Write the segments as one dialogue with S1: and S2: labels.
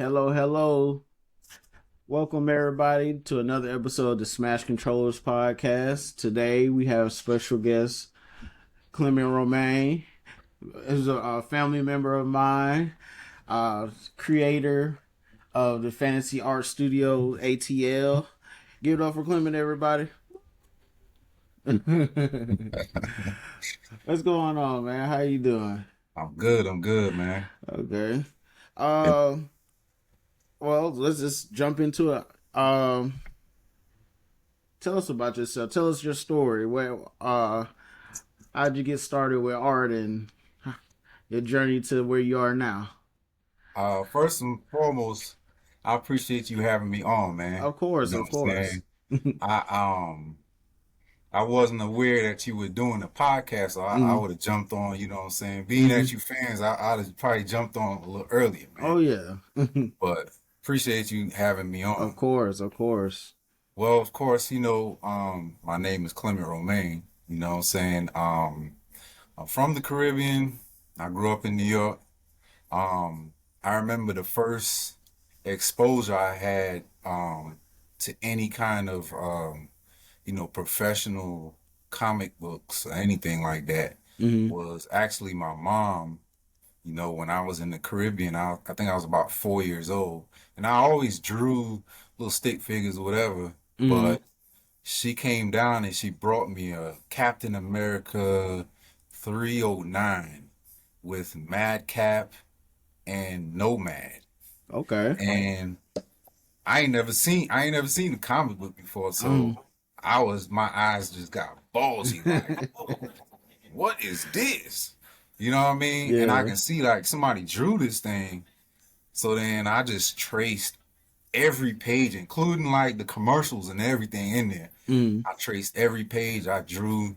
S1: Hello, hello. Welcome everybody to another episode of the Smash Controllers podcast. Today we have special guest Clement Romain. Is a family member of mine, creator of the Fantasy Art Studio ATL. Give it up for Clement, everybody. What's going on, man? How you doing?
S2: I'm good, man.
S1: Okay.
S2: And
S1: Uh, well, let's just jump into it. Tell us about yourself. Tell us your story. How'd you get started with art and your journey to where you are now?
S2: First and foremost, I appreciate you having me on, man.
S1: Of course,
S2: You know
S1: of
S2: what I'm
S1: course.
S2: saying? I I wasn't aware that you were doing a podcast, so I
S1: Mm,
S2: would have jumped on, you know what I'm saying? Being that
S1: hmm
S2: you fans, I'd have probably jumped on a little earlier,
S1: Oh
S2: man.
S1: yeah.
S2: But appreciate you having me
S1: Of
S2: on.
S1: course, of course.
S2: Well, of course, my name is Clement Romain, you know what I'm saying? I'm from the Caribbean. I grew up in New York. Um, I remember the first exposure I had to any kind of professional comic books or anything like that
S1: Hmm
S2: was actually my mom. You know, when I was in the Caribbean, I think I was about 4 years old, and I always drew little stick figures or whatever.
S1: hmm
S2: But she came down and she brought me a Captain America 309 with Madcap and Nomad.
S1: Okay.
S2: And I ain't never seen a comic book before,
S1: Um.
S2: so my eyes just got ballsy like, oh, what is this? You know what I mean? And I
S1: Yeah.
S2: can see like somebody drew this thing. So then I just traced every page, including like the commercials and everything in there.
S1: Mm.
S2: I traced every page. I drew,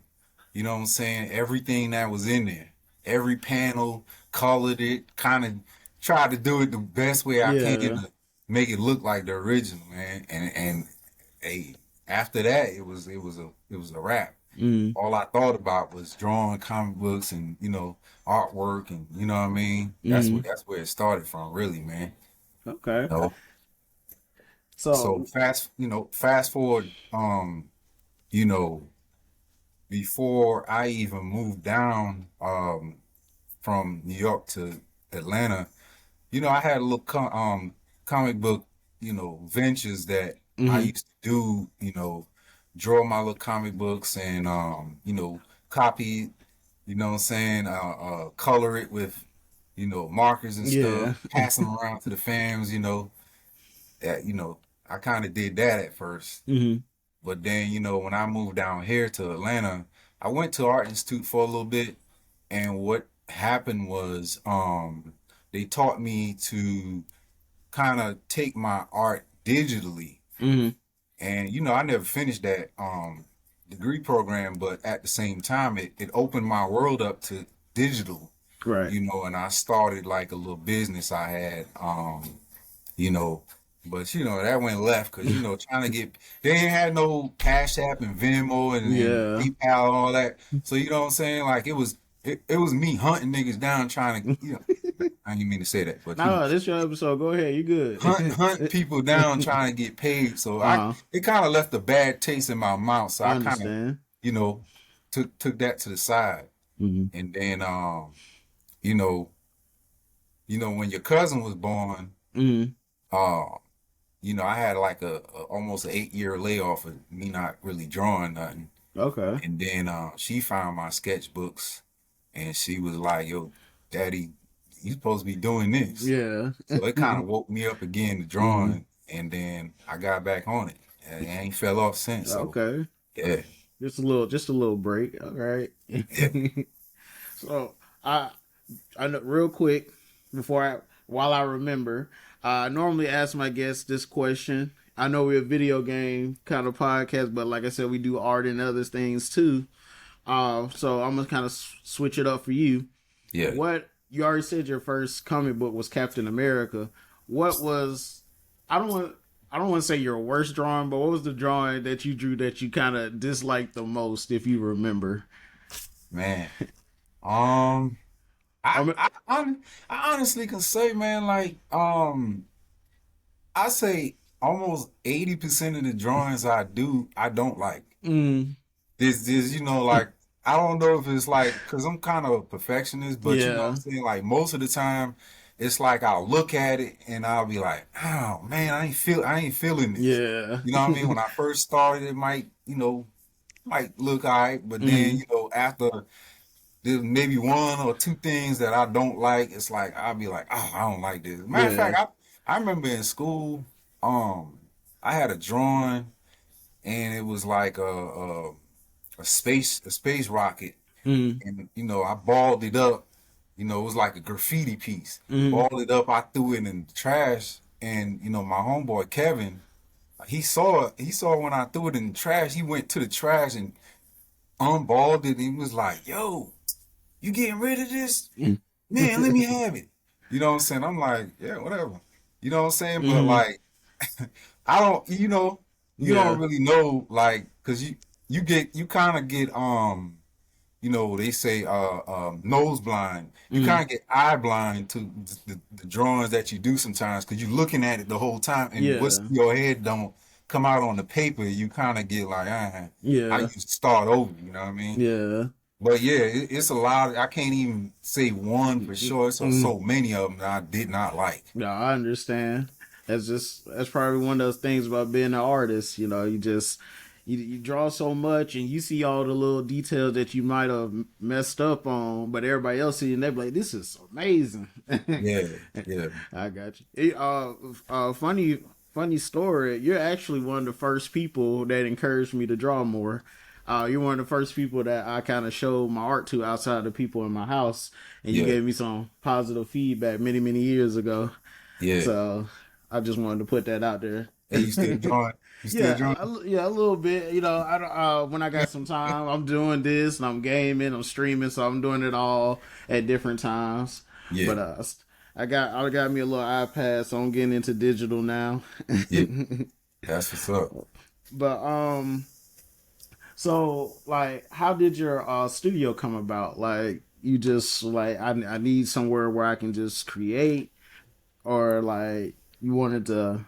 S2: you know what I'm saying? Everything that was in there. Every panel, colored it, kind of tried to do it the best way I can
S1: Yeah.
S2: to make it look like the original, man. And hey, after that, it was a wrap.
S1: Mm.
S2: All I thought about was drawing comic books and artwork, and you know what I mean.
S1: Mm.
S2: That's where it started from, really, man.
S1: Okay.
S2: You know? So
S1: So.
S2: fast forward, you know, before I even moved down from New York to Atlanta, I had a little comic book, ventures that I
S1: Hmm
S2: used to do, draw my little comic books and copy, what I'm saying, color it with, markers and
S1: Yeah.
S2: stuff, pass them around to the fans, that, I kind of did that at first.
S1: hmm
S2: But then, when I moved down here to Atlanta, I went to Art Institute for a little bit, and what happened was they taught me to kind of take my art digitally.
S1: hmm
S2: And I never finished that degree program, but at the same time it opened my world up to digital,
S1: Right.
S2: and I started like a little business I had you know. But that went left because trying to get they ain't had no Cash App and Venmo and
S1: Yeah.
S2: PayPal and all that. So you know what I'm saying? Like it was me hunting niggas down trying to I didn't mean to say that, but
S1: No, this your episode. Go ahead. You
S2: hunt
S1: good.
S2: people down trying to get paid. So
S1: uh,
S2: it kind of left a bad taste in my mouth. So
S1: I
S2: I kind of
S1: understand.
S2: you know took that to the side,
S1: Hmm
S2: and then you know when your cousin was born.
S1: hmm
S2: uh, I had like a almost an 8 year layoff of me not really drawing nothing.
S1: Okay.
S2: And then she found my sketchbooks and she was like, "Yo, Daddy, you supposed to be doing this."
S1: Yeah.
S2: So it kind of woke me up again to
S1: hmm
S2: drawing, and then I got back on it. And I ain't fell off since. So
S1: Okay.
S2: yeah,
S1: Just a little break. All right.
S2: yeah,
S1: So I I know real quick while I remember, I normally ask my guests this question. I know we're a video game kind of podcast, but like I said, we do art and other things too. So I'm gonna kind of switch it up for you.
S2: yeah.
S1: What you already said your first comic book was Captain America. What was I don't want I don't want to say your worst drawing, but what was the drawing that you drew that you kind of disliked the most, if you remember?
S2: Man. Um,
S1: I mean,
S2: I honestly can say, man, like I say almost 80% of the drawings I do, I don't like.
S1: Mm,
S2: This, like, I don't know if it's like, because I'm kind of a perfectionist, but you know what I'm
S1: yeah,
S2: saying? Like, most of the time, it's like I'll look at it and I'll be like, oh man, I ain't feeling this.
S1: yeah.
S2: You know what I mean? When I first started, it might, might look all right, but then,
S1: Mm,
S2: after there's maybe one or two things that I don't like, it's like I'll be like, oh, I don't like this. Matter of
S1: yeah.
S2: fact, I remember in school, um, I had a drawing and it was like a space rocket,
S1: Mm,
S2: and I balled it up. It was like a graffiti piece.
S1: mm,
S2: Balled it up, I threw it in the trash, and my homeboy Kevin, he saw it. He saw when I threw it in the trash. He went to the trash and unballed it. And he was like, "Yo, you getting rid of this?
S1: mm.
S2: Man, let me have it." You know what I'm saying? I'm like, yeah, whatever. You know what I'm saying? But
S1: Mm,
S2: like, I don't, you don't
S1: yeah.
S2: really know, like, cause you kind of get, they say, nose blind. You
S1: Mm,
S2: kind of get eye blind to the drawings that you do sometimes, cause you're looking at it the whole time, and what's
S1: yeah.
S2: in your head don't come out on the paper. You kind of get like, I
S1: Yeah.
S2: used to start over. You know what I mean?
S1: Yeah.
S2: But yeah, it's a lot. I can't even say one for sure. It's
S1: Mm.
S2: so many of them that I did not like.
S1: No, I understand. That's probably one of those things about being an artist. You draw so much and you see all the little details that you might have messed up on, but everybody else see it and they be like, "This is amazing."
S2: Yeah, yeah,
S1: I got you. Funny story. You're actually one of the first people that encouraged me to draw more. You're one of the first people that I kind of showed my art to outside of the people in my house, and you
S2: yeah,
S1: gave me some positive feedback many years ago.
S2: yeah.
S1: So I just wanted to put that out there.
S2: And you still drawing? You still
S1: Yeah,
S2: drawing?
S1: yeah, a little bit. I don't. When I got some time, I'm doing this, and I'm gaming, I'm streaming, so I'm doing it all at different times.
S2: Yeah,
S1: But I got me a little iPad, so I'm getting into digital now.
S2: yeah. That's what's up.
S1: But so like, how did your studio come about? Like, you just like I need somewhere where I can just create, or like you wanted to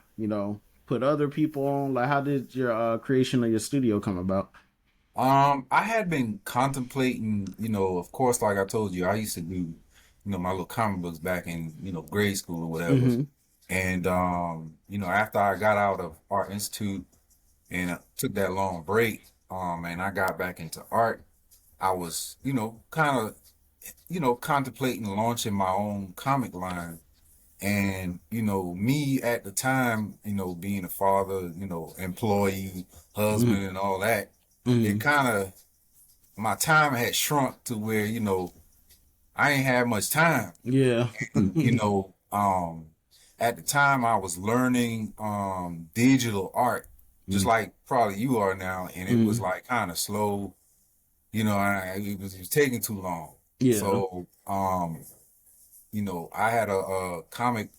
S1: put other people on. Like, how did your creation of your studio come about?
S2: I had been contemplating, of course, like I told you, I used to do, my little comic books back in, grade school or whatever.
S1: Mm-hmm.
S2: And after I got out of Art Institute and took that long break, and I got back into art, I was, kind of, contemplating launching my own comic line. And, me at the time, being a father, employee, husband, and all that, it
S1: Mm-hmm.
S2: kind of, my time had shrunk to where, I ain't had much time.
S1: Yeah.
S2: And, at the time I was learning digital art, just
S1: Mm.
S2: like probably you are now, and it was
S1: Mm.
S2: like kind of slow, it was taking too long.
S1: Yeah.
S2: So, I had a comic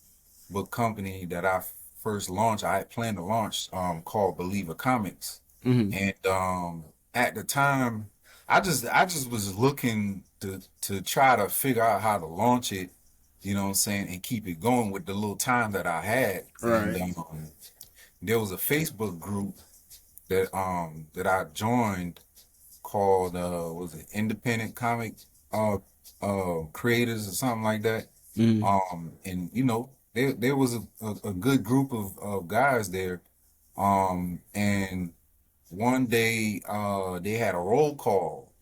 S2: book company that I first launched. I had planned to launch called Believer Comics.
S1: Mm.
S2: And at the time, I just was looking to try to figure out how to launch it, you know what I'm saying, and keep it going with the little time that I had. And
S1: Right.
S2: there was a Facebook group that I joined called was it Independent Comic Creators or something like that.
S1: Mm.
S2: And there was a good group of guys there. And one day they had a roll call.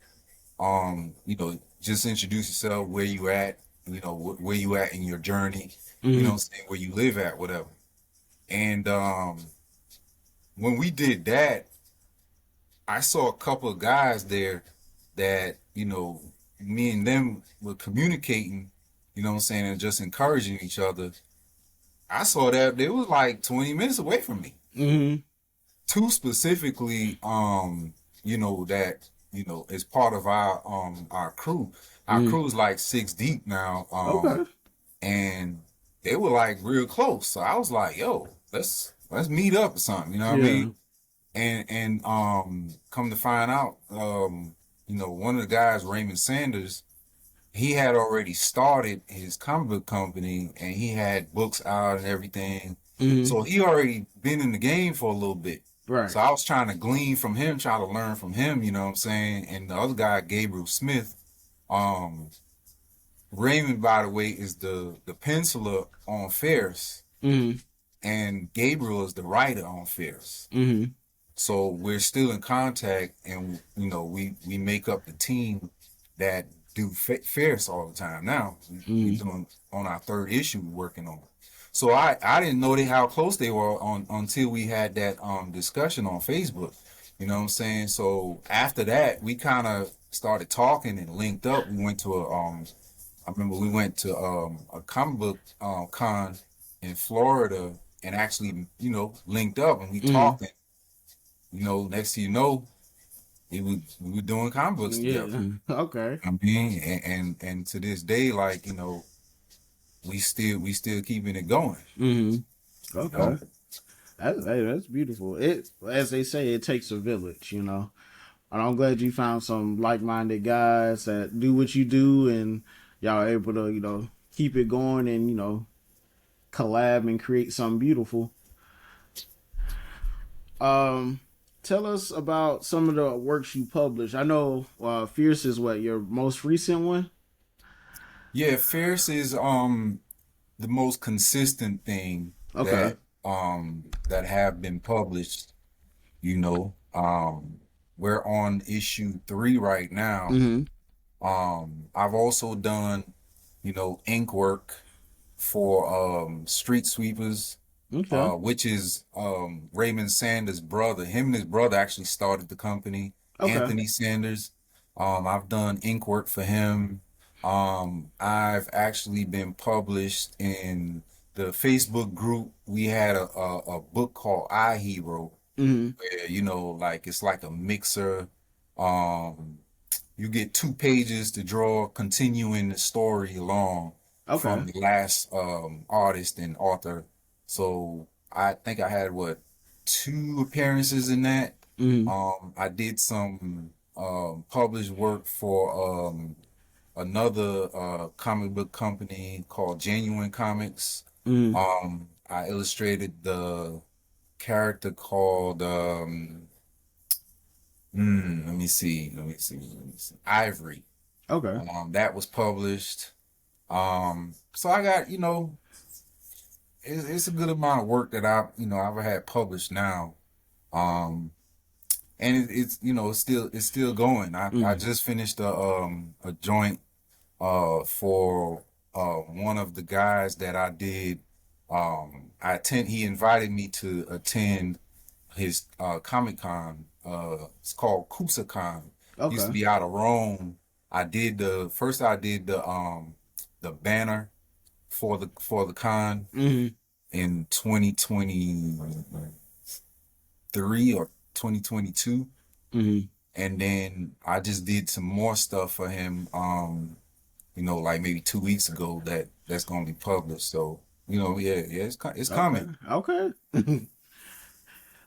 S2: Just introduce yourself, where you at, where you at in your journey,
S1: Mm.
S2: what I'm saying, where you live at, whatever. And when we did that, I saw a couple of guys there that, me and them were communicating, what I'm saying, and just encouraging each other. I saw that they was like 20 minutes away from me.
S1: Mm.
S2: Two specifically, that, is part of our crew. Our
S1: Mm.
S2: crew's like six deep now.
S1: Okay.
S2: And they were like real close. So I was like, yo, let's meet up or something, you know what I
S1: Yeah.
S2: mean? And come to find out, one of the guys, Raymond Sanders, he had already started his comic book company and he had books out and everything.
S1: Mm-hmm.
S2: So he already been in the game for a little bit.
S1: Right.
S2: So I was trying to glean from him, try to learn from him, you know what I'm saying? And the other guy, Gabriel Smith, um, Raymond, by the way, is the penciler on Ferris,
S1: Mm-hmm.
S2: and Gabriel is the writer on Ferris.
S1: Mm-hmm.
S2: So we're still in contact, and you know we make up the team that do Ferris all the time. Now we
S1: Mm-hmm.
S2: doing on our third issue, we're working on. So I didn't know how close they were on until we had that discussion on Facebook. You know what I'm saying? So after that, we kind of started talking and linked up. We went to a I remember we went to a comic book con in Florida and actually, you know, linked up and we
S1: Mm-hmm.
S2: talked. And, you know, next thing you know, we were doing comic books together.
S1: Yeah. Okay.
S2: I mean, and to this day, like, you know, we still keeping it going.
S1: Mm-hmm.
S2: You know,
S1: Okay. That's beautiful. It, as they say, it takes a village, you know. And I'm glad you found some like-minded guys that do what you do, and y'all are able to, keep it going and collab and create something beautiful. Um, Tell us about some of the works you published. I know Fierce is what your most recent one.
S2: yeah, Ferris is the most consistent thing
S1: Okay.
S2: that have been published. You know, we're on issue 3 right now.
S1: Mm-hmm.
S2: I've also done, you know, ink work for Street Sweepers,
S1: Okay.
S2: which is Raymond Sanders' brother. Him and his brother actually started the company,
S1: Okay.
S2: Anthony Sanders. I've done ink work for him. I've actually been published in the Facebook group. We had a book called I Hero,
S1: Mm-hmm.
S2: where, you know, like it's like a mixer. Um, you get 2 pages to draw, continuing the story along
S1: Okay.
S2: from the last artist and author. So I think I had what 2 appearances in that.
S1: Mm-hmm.
S2: I did some published work for another comic book company called Genuine Comics.
S1: Mm-hmm.
S2: I illustrated the character called let me see, Ivory.
S1: Okay.
S2: That was published. So I got, you know, it's a good amount of work that I've had published now. Um, and it's you know it's still going. I
S1: Mm-hmm.
S2: just finished a joint for one of the guys that I did. He invited me to attend his Comic Con. It's called KusaCon. Used to
S1: Okay.
S2: be out of Rome. I did the banner for the con
S1: Mm-hmm.
S2: in 2023 or 2022.
S1: Mm-hmm.
S2: And then I just did some more stuff for him, you know, like maybe 2 weeks ago that's gonna be published. So, you know, yeah, it's
S1: Okay.
S2: coming.
S1: Okay.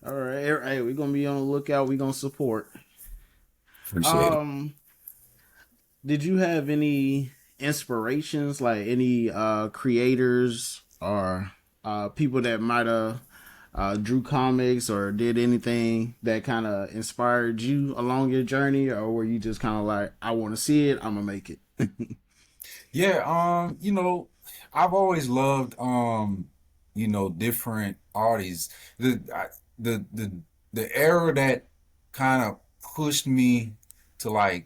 S1: All right. Hey, we're gonna be on the lookout. We're gonna support.
S2: Appreciate it.
S1: Um, did you have any inspirations, like any creators or people that might have drew comics or did anything that kind of inspired you along your journey, or were you just kind of like, I want to see it, I'm gonna make it?
S2: Yeah, you know, I've always loved you know, different artists. The the era that kind of pushed me to like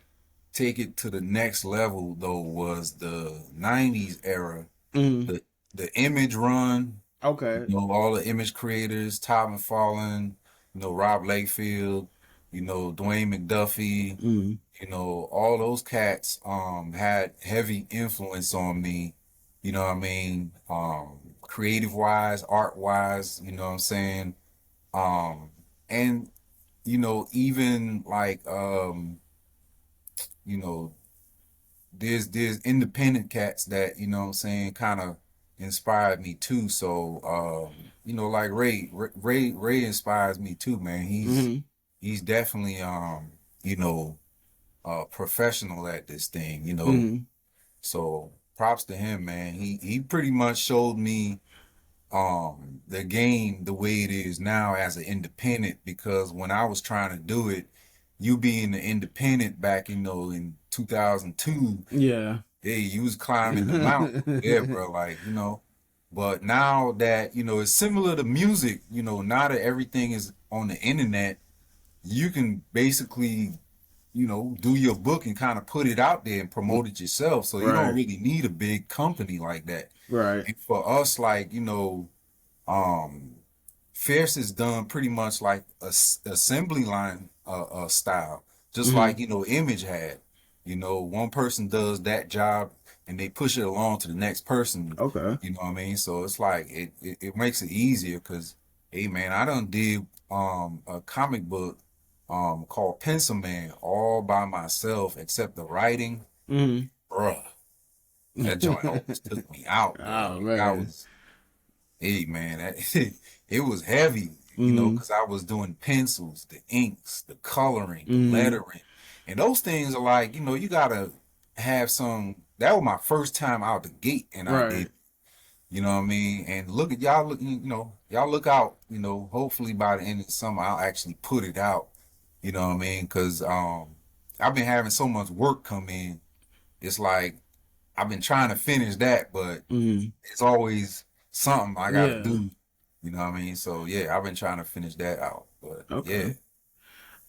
S2: take it to the next level though was the 90s era.
S1: Mm,
S2: The Image run,
S1: okay.
S2: you know, all the Image creators, Todd McFarlane, you know, Rob Lakefield, you know, Dwayne McDuffie,
S1: Mm,
S2: you know, all those cats had heavy influence on me, you know what I mean? Creative wise, art wise, you know what I'm saying? Um and you know, even like you know, there's independent cats that, you know what I'm saying, kind of inspired me too. So you know, like Ray inspires me too, man.
S1: mm,
S2: He's definitely you know, professional at this thing, you know.
S1: mm,
S2: So props to him, man. He pretty much showed me the game the way it is now as an independent, because when I was trying to do it, you being an independent back, in 2002,
S1: Yeah.
S2: hey, you was climbing the mountain. Yeah, bro, like, but now that, it's similar to music, now that everything is on the internet, you can basically, do your book and kind of put it out there and promote it yourself. So you don't
S1: Right.
S2: really need a big company like that.
S1: Right.
S2: And for us, like, um, Fierce is done pretty much like assembly line style, just
S1: Hmm.
S2: like, Image had. One person does that job and they push it along to the next person.
S1: Okay.
S2: You know what I mean? So it's like it makes it easier because, hey man, I done did a comic book called Pencil Man all by myself except the writing,
S1: Hmm.
S2: bruh. That joint almost took me out, bro.
S1: Oh
S2: Like I
S1: man.
S2: was, hey man, it was heavy,
S1: Hmm.
S2: because I was doing pencils, the inks, the coloring, the
S1: Hmm.
S2: lettering, and those things are like, you gotta have some. That was my first time out the gate, and I did.
S1: Right.
S2: You know what I mean? And look at y'all, y'all look out. Hopefully by the end of the summer, I'll actually put it out. You know what I mean? Because I've been having so much work come in. It's like I've been trying to finish that, but
S1: Hmm.
S2: it's always something I gotta
S1: Yeah.
S2: do. You know what I mean? So yeah, I've been trying to finish that out. But yeah.
S1: Okay.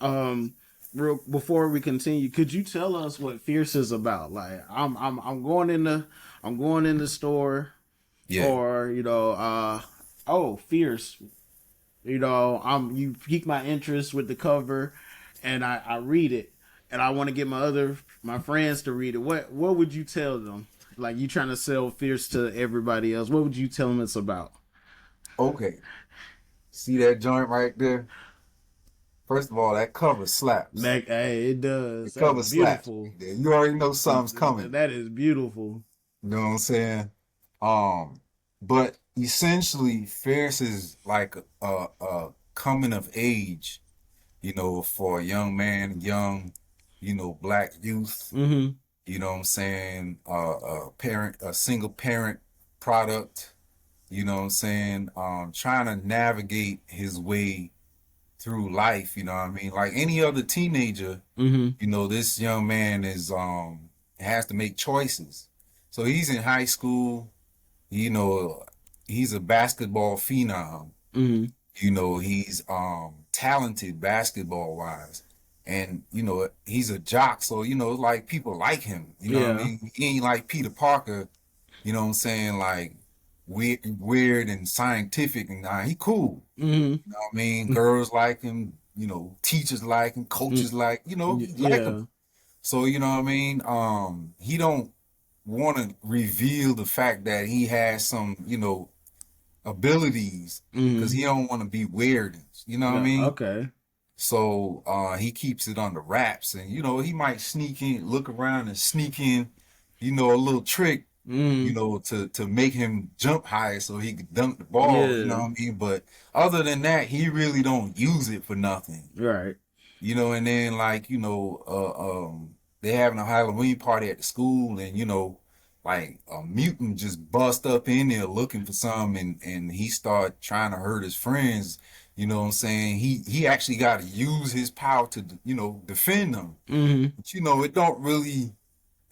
S1: Um, real before we continue, could you tell us what Fierce is about? Like, I'm going in the store,
S2: Yeah.
S1: or oh, Fierce. You pique my interest with the cover, and I read it, and I want to get my friends to read it. What would you tell them? Like, you trying to sell Fierce to everybody else? What would you tell them it's about?
S2: Okay. See that joint right there? First of all, that cover slaps.
S1: Like, hey, it
S2: The
S1: does. That's
S2: cover slaps
S1: beautiful.
S2: right there. You already know something's coming.
S1: That is beautiful.
S2: You know what I'm saying? Um, but essentially, Ferris is like a coming of age, for a young man, young, black youth.
S1: Mm-hmm.
S2: You know what I'm saying? A single parent product. You know what I'm saying? Trying to navigate his way through life. You know what I mean? Like any other teenager,
S1: Mm-hmm.
S2: this young man has to make choices. So he's in high school. You know, he's a basketball phenom.
S1: Mm-hmm.
S2: He's talented basketball wise. And he's a jock, so like people like him. You know what I
S1: Yeah.
S2: mean? He ain't like Peter Parker, you know what I'm saying, like weird and scientific, and he cool.
S1: Mm-hmm.
S2: You know what I mean? Girls like him, teachers like him, coaches like, like him.
S1: Yeah.
S2: So, you know what I mean? He don't want to reveal the fact that he has some, abilities, because
S1: Mm-hmm.
S2: he don't want to be weird. You know what I
S1: Yeah.
S2: mean?
S1: Okay.
S2: So he keeps it under wraps, and he might sneak in, look around, and sneak in, a little trick,
S1: Mm-hmm.
S2: to make him jump higher so he could dunk the ball. You know
S1: Yeah.
S2: what I mean? But other than that, he really don't use it for nothing.
S1: Right.
S2: And then like, they having a Halloween party at the school, and like a mutant just bust up in there looking for some, and he start trying to hurt his friends. You know what I'm saying? He actually got to use his power to, defend them.
S1: Mm-hmm.
S2: But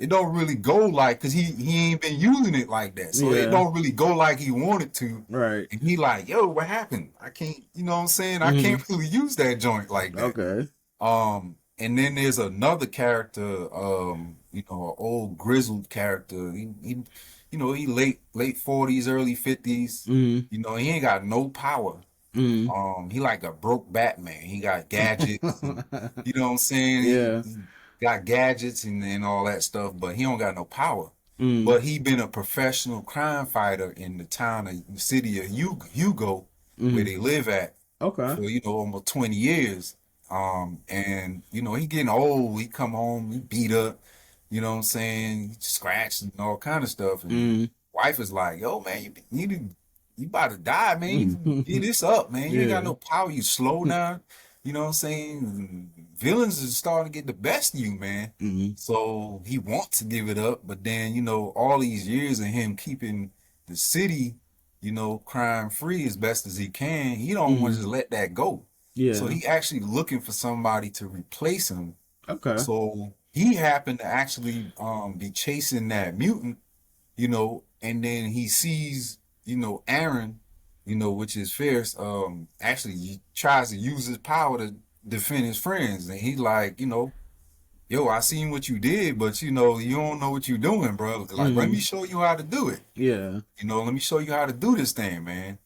S2: it don't really go like, because he ain't been using it like that, so it
S1: Yeah.
S2: don't really go like he wanted to.
S1: Right.
S2: And he like, yo, what happened? I can't, you know what I'm saying? I
S1: Mm-hmm.
S2: can't really use that joint like that.
S1: Okay.
S2: And then there's another character, an old grizzled character. He late 40s, early 50s.
S1: Mm-hmm.
S2: He ain't got no power.
S1: Mm-hmm.
S2: He like a broke Batman. He got gadgets, and you know what I'm saying?
S1: Yeah.
S2: He got gadgets and all that stuff, but he don't got no power.
S1: Mm-hmm.
S2: But he been a professional crime fighter in the city of Hugo, where
S1: Mm-hmm.
S2: they live at,
S1: Okay.
S2: for almost 20 years. And he getting old. He come home, he beat up, you know what I'm saying, scratched and all kind of stuff. And
S1: Mm-hmm.
S2: wife is like, yo man, you about to die, man. You get
S1: Mm-hmm.
S2: this up, man. You ain't got
S1: Yeah.
S2: no power. You slow down. You know what I'm saying? Villains is starting to get the best of you, man.
S1: Mm-hmm.
S2: So he wants to give it up, but then, all these years of him keeping the city, crime free as best as he can. He don't want to just let that go. So
S1: Yeah.
S2: he actually looking for somebody to replace him.
S1: Okay.
S2: So he happened to actually be chasing that mutant, and then he sees, Aaron, which is fierce, actually he tries to use his power to defend his friends. And he like, yo, I seen what you did, but you don't know what you're doing, bro. Like, let me
S1: Mm.
S2: show you how to do it.
S1: Yeah.
S2: Let me show you how to do this thing, man.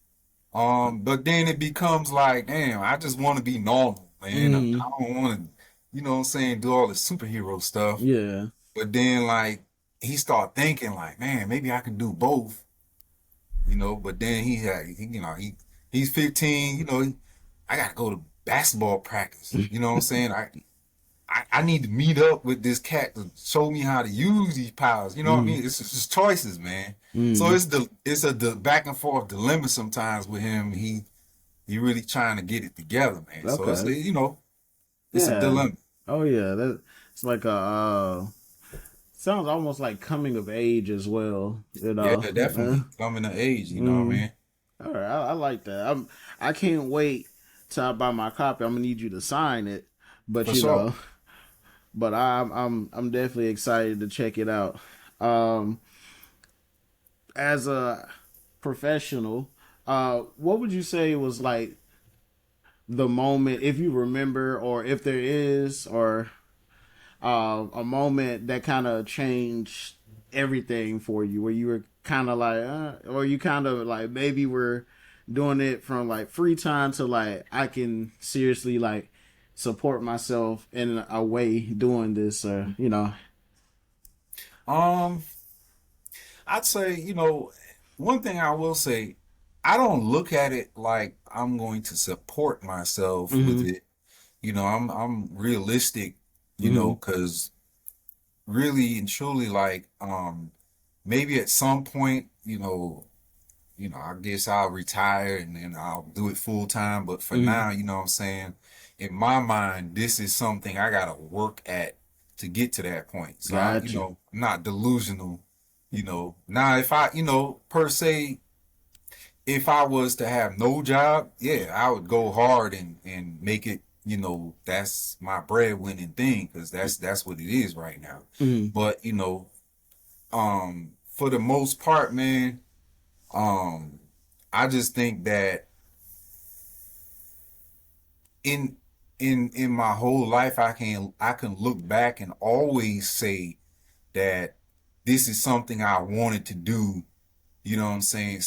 S2: But then it becomes like, damn, I just want to be normal, man. I
S1: Mm.
S2: don't want to, what I'm saying, do all the superhero stuff.
S1: Yeah.
S2: But then like he start thinking like, man, maybe I can do both, But then he's 15, I gotta go to basketball practice. You know what I'm saying? I need to meet up with this cat to show me how to use these powers. You know what I
S1: Mm.
S2: mean? It's just choices, man. So
S1: Mm.
S2: it's a back and forth dilemma sometimes with him. He really trying to get it together, man. So
S1: Okay.
S2: it's a
S1: Yeah.
S2: dilemma.
S1: Oh yeah. That it's like a sounds almost like coming of age as well. You
S2: Yeah,
S1: know.
S2: definitely coming of age. You know what I
S1: Mm.
S2: mean?
S1: All right. I like that. I can't wait till I buy my copy. I'm gonna need you to sign it. But
S2: For sure.
S1: but I'm definitely excited to check it out. Um, as a professional, what would you say was like the moment, if you remember, or if there is, or a moment that kind of changed everything for you, where you were kind of like, or you kind of like maybe were doing it from like free time to like I can seriously like support myself in a way doing this,
S2: Um, I'd say, one thing I will say, I don't look at it like I'm going to support myself with
S1: Mm-hmm.
S2: it. I'm realistic,
S1: Mm-hmm.
S2: because really and truly, like, maybe at some point, I guess I'll retire and then I'll do it full time. But for
S1: Mm-hmm.
S2: now, what I'm saying, in my mind, this is something I gotta work at to get to that point. So
S1: Gotcha.
S2: I'm not delusional. Now if I, per se, if I was to have no job, yeah, I would go hard and make it, that's my breadwinning thing, because that's what it is right now.
S1: Mm-hmm.
S2: But for the most part, man, um, I just think that in in my whole life, I can look back and always say that this is something I wanted to do. You know what I'm saying?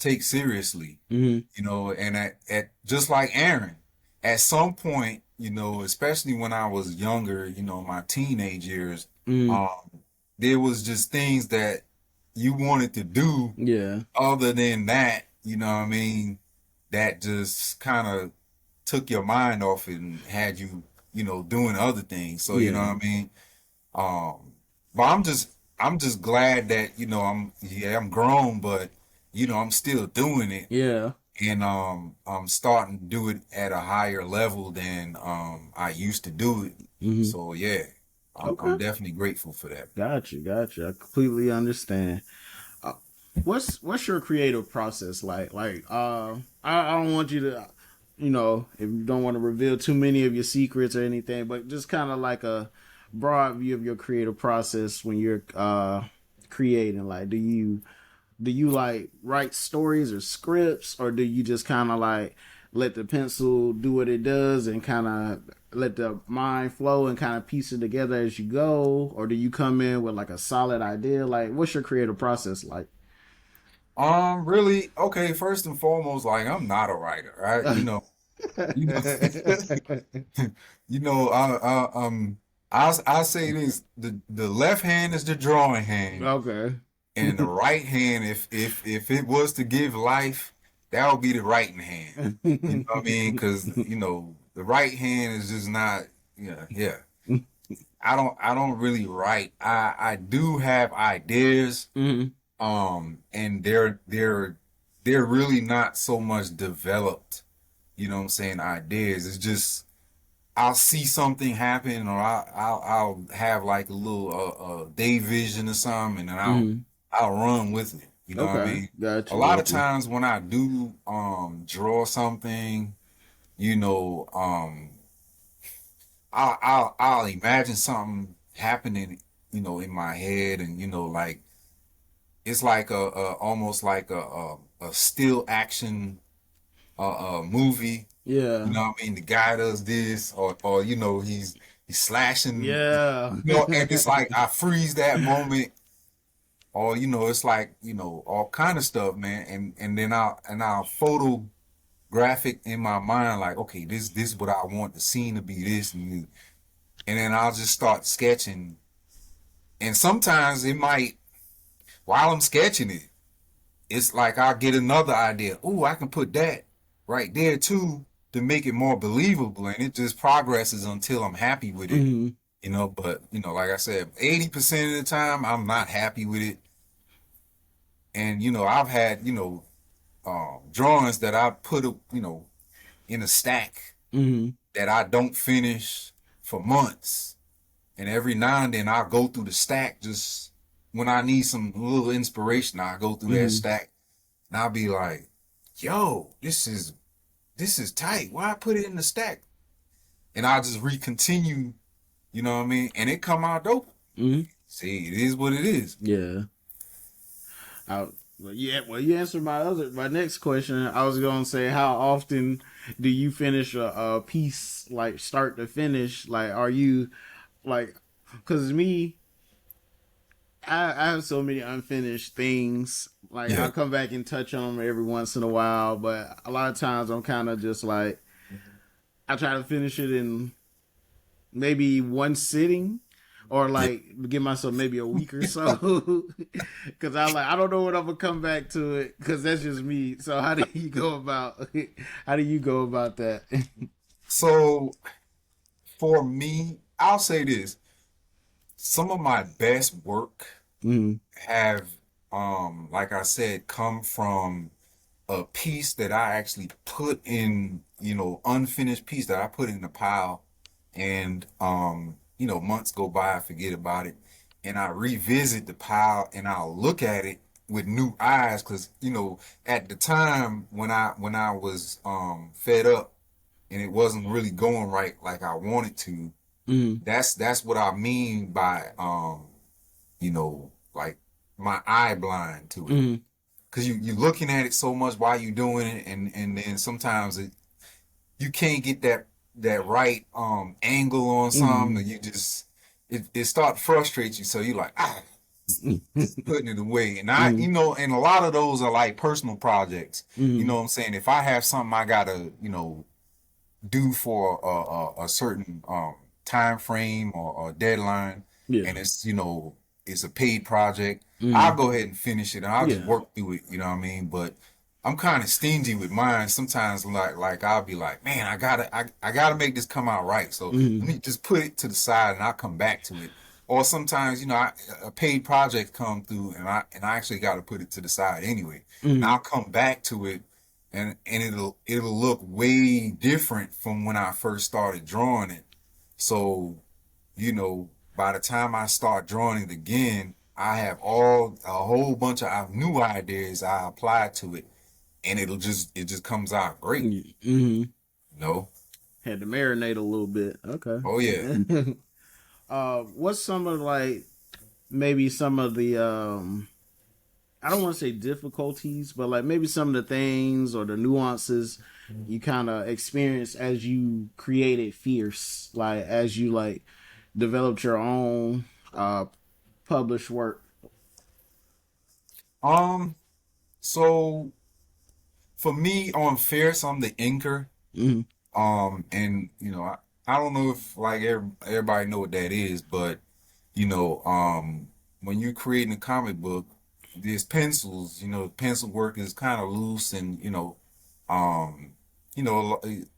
S2: Take seriously.
S1: Mm-hmm.
S2: And at just like Aaron, at some point, especially when I was younger, my teenage years,
S1: Mm-hmm.
S2: um, there was just things that you wanted to do
S1: Yeah.
S2: other than that, what I mean, that just kind of took your mind off it and had you, doing other things. So, you know
S1: Yeah.
S2: what I mean? Um, but I'm just glad that, I'm grown, but, I'm still doing it.
S1: Yeah.
S2: And I'm starting to do it at a higher level than I used to do it.
S1: Mm-hmm.
S2: So yeah, I'm
S1: Okay.
S2: definitely grateful for that.
S1: Gotcha. Gotcha. I completely understand. Uh, what's your creative process like? Like, I don't want you to, if you don't want to reveal too many of your secrets or anything, but just kind of like a broad view of your creative process when you're creating. Like, do you like write stories or scripts, or do you just kind of like let the pencil do what it does and kind of let the mind flow and kind of piece it together as you go, or do you come in with like a solid idea? Like, what's your creative process like?
S2: Really, okay, first and foremost, like I'm not a writer, right? You know, I say this: the left hand is the drawing hand,
S1: Okay.
S2: and the right hand, if it was to give life, that would be the writing hand. You know what I mean? Because the right hand is just not. Yeah, yeah. I don't really write. I do have ideas,
S1: Hmm.
S2: and they're really not so much developed. You know what I'm saying? Ideas. It's just I'll see something happen, or I'll have like a little day vision or something, and I'll
S1: Hmm.
S2: I'll run with it. You know what I
S1: Okay.
S2: mean? A
S1: Gotcha.
S2: lot of
S1: Gotcha.
S2: times when I do draw something, you know, I'll imagine something happening, you know, in my head, and you know, like it's like a almost like a still action movie. You
S1: Yeah.
S2: know what I mean? The guy does this, or you know, he's slashing,
S1: Yeah.
S2: you know, and it's like I freeze that moment, or you know, it's like you know, all kind of stuff, man, and then I'll photographic in my mind, like, okay, this is what I want the scene to be, this and then I'll just start sketching, and sometimes it might while I'm sketching it, it's like I'll get another idea. Oh, I can put that right there too to make it more believable, and it just progresses until I'm happy with it.
S1: Hmm.
S2: You know, but you know, like I said, 80% of the time I'm not happy with it. And you know, I've had, you know, drawings that I put, you know, in a stack
S1: Hmm.
S2: that I don't finish for months. And every now and then I'll go through the stack just when I need some little inspiration, I'll go through that
S1: Hmm.
S2: stack and I'll be like, yo, this is tight. Why I put it in the stack? And I'll just recontinue, you know what I mean? And it come out dope.
S1: Hmm.
S2: See, it is what it is.
S1: Yeah. Well, yeah. Well, you answered my next question. I was gonna say, how often do you finish a piece, like start to finish? Like, are you like? Because me, I have so many unfinished things. Like,
S2: Yeah.
S1: I'll come back and touch on them every once in a while, but a lot of times I'm kind of just like, I try to finish it in maybe one sitting, or
S2: Yeah.
S1: like give myself maybe a week or so, because I like, I don't know when I'm gonna come back to it, because that's just me. So how do you go about how do you go about that?
S2: So for me, I'll say this. Some of my best work
S1: Mm.
S2: have, like I said, come from a piece that I actually put in, you know, unfinished piece that I put in the pile, and you know, months go by, I forget about it, and I revisit the pile and I'll look at it with new eyes, because you know, at the time when I was fed up and it wasn't really going right like I wanted to,
S1: Mm.
S2: that's what I mean by you know, like my eye blind to it,
S1: Mm.
S2: because you looking at it so much while you doing it, and then sometimes you can't get that right angle on something,
S1: Mm.
S2: and you just it start to frustrate you, so you like just putting it away. And I, you
S1: Mm.
S2: know, and a lot of those are like personal projects, you
S1: Mm.
S2: know what I'm saying? If I have something I gotta, you know, do for a certain time frame or deadline,
S1: Yeah.
S2: and it's, you know, it's a paid project, I'll
S1: Mm.
S2: go ahead and finish it and I'll just
S1: Yeah.
S2: work through it, you know what I mean? But I'm kind of stingy with mine sometimes. Like I'll be like, man, I gotta make this come out right, so let
S1: Mm.
S2: me just put it to the side and I'll come back to it. Or sometimes, you know, a paid project come through and I actually got to put it to the side anyway, and
S1: Mm.
S2: I'll come back to it, and it'll look way different from when I first started drawing it. So, you know, by the time I start drawing it again, I have a whole bunch of new ideas I apply to it, and it just comes out great,
S1: Mm.
S2: you know.
S1: Had to marinate a little bit. Okay.
S2: Oh yeah.
S1: What's some of like maybe some of the I don't want to say difficulties, but like maybe some of the things or the nuances you kind of experience as you created Fierce, like as you like developed your own uh published work.
S2: Um. So for me on Fierce, I'm the inker.
S1: Mm-hmm.
S2: And you know, I don't know if like everybody know what that is, but you know, when you're creating a comic book, there's pencils. You know, pencil work is kind of loose, and um,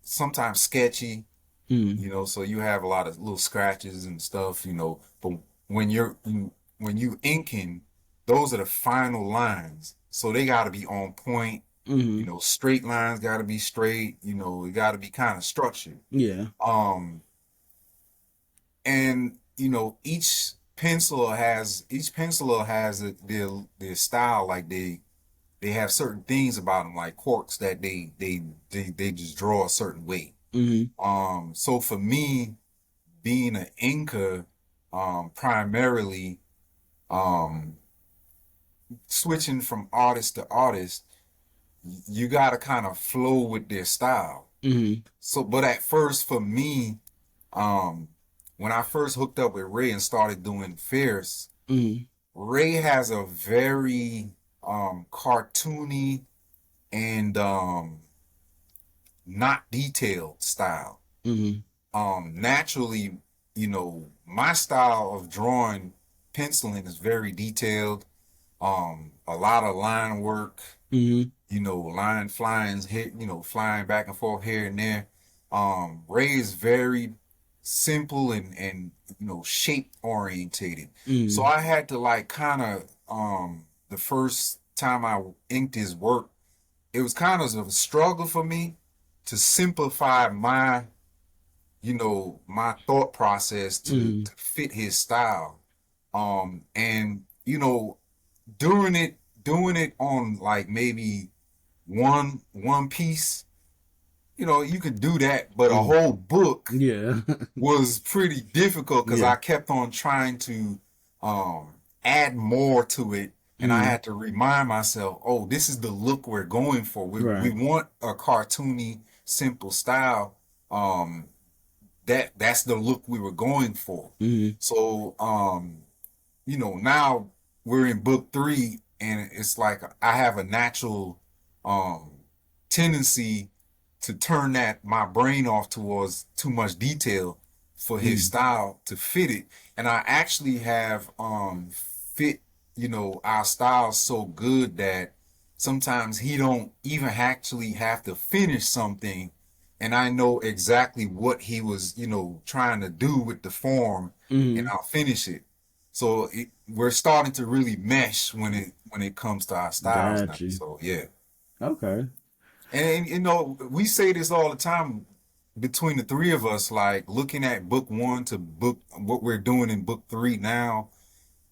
S2: sometimes sketchy.
S1: Mm-hmm.
S2: You know, so you have a lot of little scratches and stuff. You know, but when when you inking, those are the final lines, so they got to be on point. You
S1: Mm-hmm.
S2: know, straight lines got to be straight. You know, it got to be kind of structured.
S1: Yeah.
S2: Um, and you know, each each penciler has their style. Like they have certain things about them, like corks that they just draw a certain way.
S1: Mm-hmm.
S2: So for me, being an inker, primarily, um, switching from artist to artist, you got to kind of flow with their style.
S1: Mm-hmm.
S2: So, but at first, for me, um, when I first hooked up with Ray and started doing Fierce,
S1: Mm-hmm.
S2: Ray has a very cartoony and not detailed style.
S1: Mm-hmm.
S2: Naturally, my style of drawing, penciling is very detailed. A lot of line work,
S1: Mm-hmm.
S2: line flying here, flying back and forth here and there. Ray is very simple and shape orientated. So
S1: Mm-hmm.
S2: I had to like kind of the first time I inked his work, it was kind of a struggle for me to simplify my thought process
S1: Mm-hmm.
S2: to fit his style. And doing it on like maybe one piece, you could do that, but a
S1: Mm-hmm.
S2: whole book
S1: Yeah.
S2: was pretty difficult because
S1: Yeah.
S2: I kept on trying to add more to it, and I
S1: Mm-hmm.
S2: had to remind myself, oh, this is the look we're going for. We
S1: Right.
S2: want a cartoony, simple style. Um, that's the look we were going for.
S1: Mm-hmm.
S2: So now we're in book 3, and it's like I have a natural um tendency to turn that my brain off towards too much detail for his
S1: Mm-hmm.
S2: style to fit it. And I actually have fit, our styles so good that sometimes he don't even actually have to finish something, and I know exactly what he was, trying to do with the form, and
S1: Mm-hmm.
S2: I'll finish it. So we're starting to really mesh when it comes to our styles now.
S1: Got you.
S2: So yeah.
S1: Okay.
S2: And we say this all the time between the three of us, like looking at book 1 to book what we're doing in book 3 now,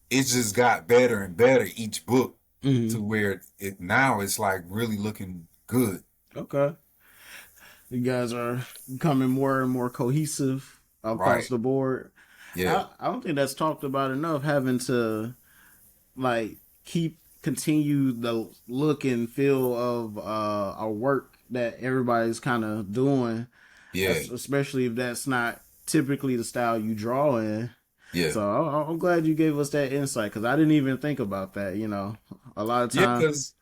S2: it just got better and better each book
S1: Mm-hmm.
S2: to where it now it's like really looking good.
S1: Okay. You guys are becoming more and more cohesive across
S2: Right.
S1: the board.
S2: Yeah.
S1: I don't think that's talked about enough. Having to like continue the look and feel of our work that everybody's kind of doing.
S2: Yeah.
S1: That's especially if that's not typically the style you draw in.
S2: Yeah.
S1: So I'm glad you gave us that insight because I didn't even think about that. A lot of
S2: Yeah,
S1: times.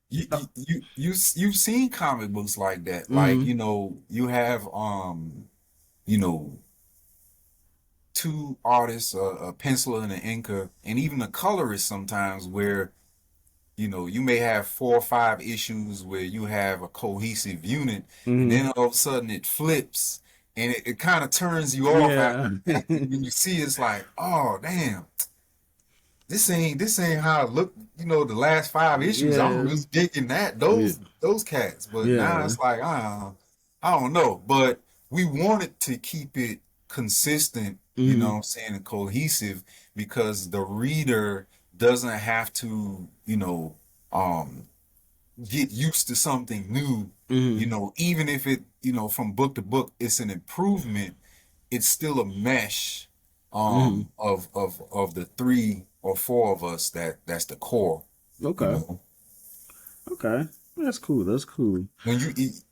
S2: because you've seen comic books like that. Like,
S1: Mm-hmm.
S2: you have you know, two artists, a penciler and an inker, and even a colorist sometimes where you may have 4 or 5 issues where you have a cohesive unit, and
S1: Mm-hmm.
S2: then all of a sudden it flips, and it kind of turns you off
S1: Yeah.
S2: after when you see it's like, oh damn, this ain't how it looked. The last 5 issues, I'm
S1: Yeah.
S2: really digging that
S1: Yeah.
S2: those cats, but now
S1: Yeah.
S2: it's like, I don't know, but we wanted to keep it consistent,
S1: Mm-hmm.
S2: what I'm saying, and cohesive, because the reader doesn't have to, um, get used to something new.
S1: Mm-hmm.
S2: Even if it, from book to book, it's an improvement. It's still a mesh,
S1: Mm-hmm.
S2: of the 3 or 4 of us that's the core. You
S1: Okay.
S2: know,
S1: Okay. That's cool. That's cool.
S2: when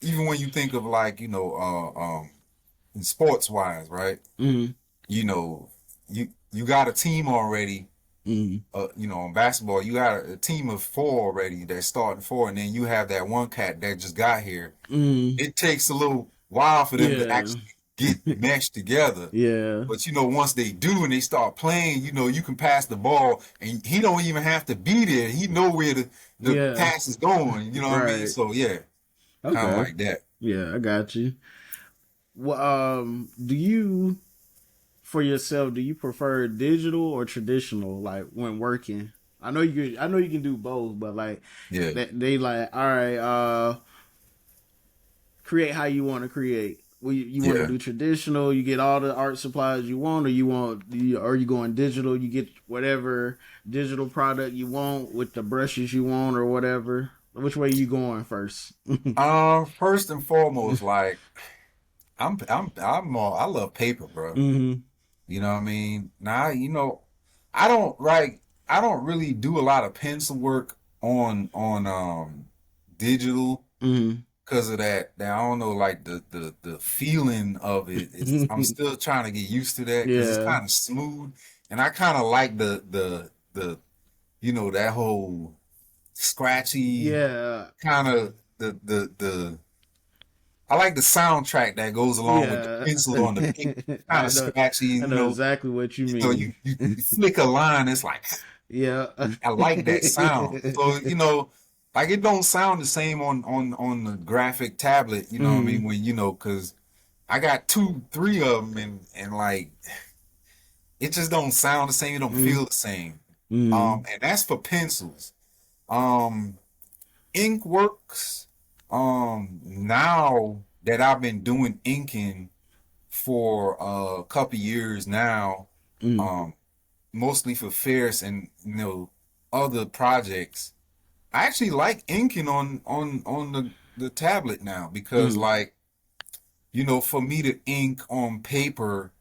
S2: even when you think of like, in sports wise, right?
S1: Mm-hmm.
S2: You know, you got a team already.
S1: Mm-hmm.
S2: On basketball, you got a team of 4 already that's starting 4, and then you have that one cat that just got here.
S1: Mm-hmm.
S2: It takes a little while for them to
S1: Yeah.
S2: actually get meshed together.
S1: Yeah.
S2: But once they do and they start playing, you can pass the ball, and he don't even have to be there. He know where the
S1: Yeah.
S2: pass is going. You know what I mean?
S1: Right.
S2: So yeah, kind of
S1: Okay.
S2: like that.
S1: Yeah, I got you. Well, do you for yourself, do you prefer digital or traditional like when working? I know you can do both, but like
S2: Yeah.
S1: they like, all right, create how you want to create. you want to
S2: Yeah.
S1: do traditional, you get all the art supplies you want, or are you going digital, you get whatever digital product you want with the brushes you want or whatever. Which way you going first?
S2: First and foremost, like I love paper, bro.
S1: Hmm.
S2: You know what I mean? Now, I don't like I don't really do a lot of pencil work on digital
S1: Hmm.
S2: because of that. I don't know, like the feeling of it. I'm still trying to get used to that because it's
S1: Yeah.
S2: kind of smooth, and I kind of like the that whole scratchy
S1: Yeah.
S2: kind of the I like the soundtrack that goes along with the
S1: Yeah.
S2: pencil on the paper, kind
S1: I
S2: of
S1: know.
S2: scratchy,
S1: I know exactly what you
S2: you,
S1: mean.
S2: you flick a line, it's like
S1: Yeah.
S2: I like that sound. So, like it don't sound the same on the graphic tablet, you know what I
S1: Hmm.
S2: mean? When because I got two, three of them, and like it just don't sound the same. It don't
S1: Hmm.
S2: feel the same.
S1: Hmm.
S2: And that's for pencils. Um, ink works. Now that I've been doing inking for a couple years now,
S1: Hmm.
S2: um, mostly for fairs and other projects. I actually like inking on the tablet now because
S1: Hmm.
S2: like for me to ink on paper,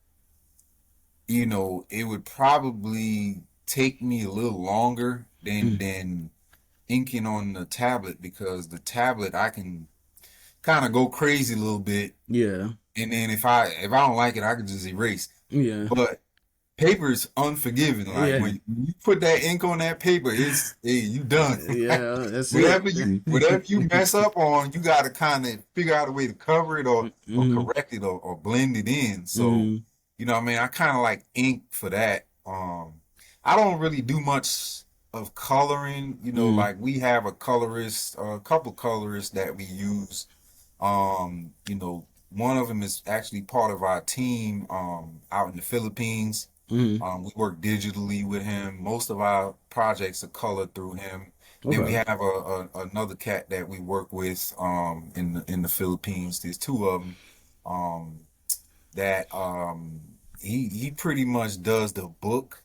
S2: it would probably take me a little longer than inking on the tablet because the tablet I can kind of go crazy a little bit,
S1: Yeah.
S2: and then if I don't like it, I can just erase.
S1: Yeah.
S2: But paper is unforgiving. Like
S1: Yeah.
S2: when you put that ink on that paper, it's hey, you done.
S1: Yeah. That's it.
S2: Whatever you mess up on, you got to kind of figure out a way to cover it or
S1: Hmm.
S2: correct it or blend it in. So,
S1: Hmm.
S2: what I mean, I kind of like ink for that. I don't really do much of coloring.
S1: Hmm.
S2: Like we have a couple colorists that we use. One of them is actually part of our team out in the Philippines.
S1: Hmm.
S2: We work digitally with him. Most of our projects are colored through him. Then we
S1: Okay.
S2: have another cat that we work with in the Philippines. There's two of them that he pretty much does the book,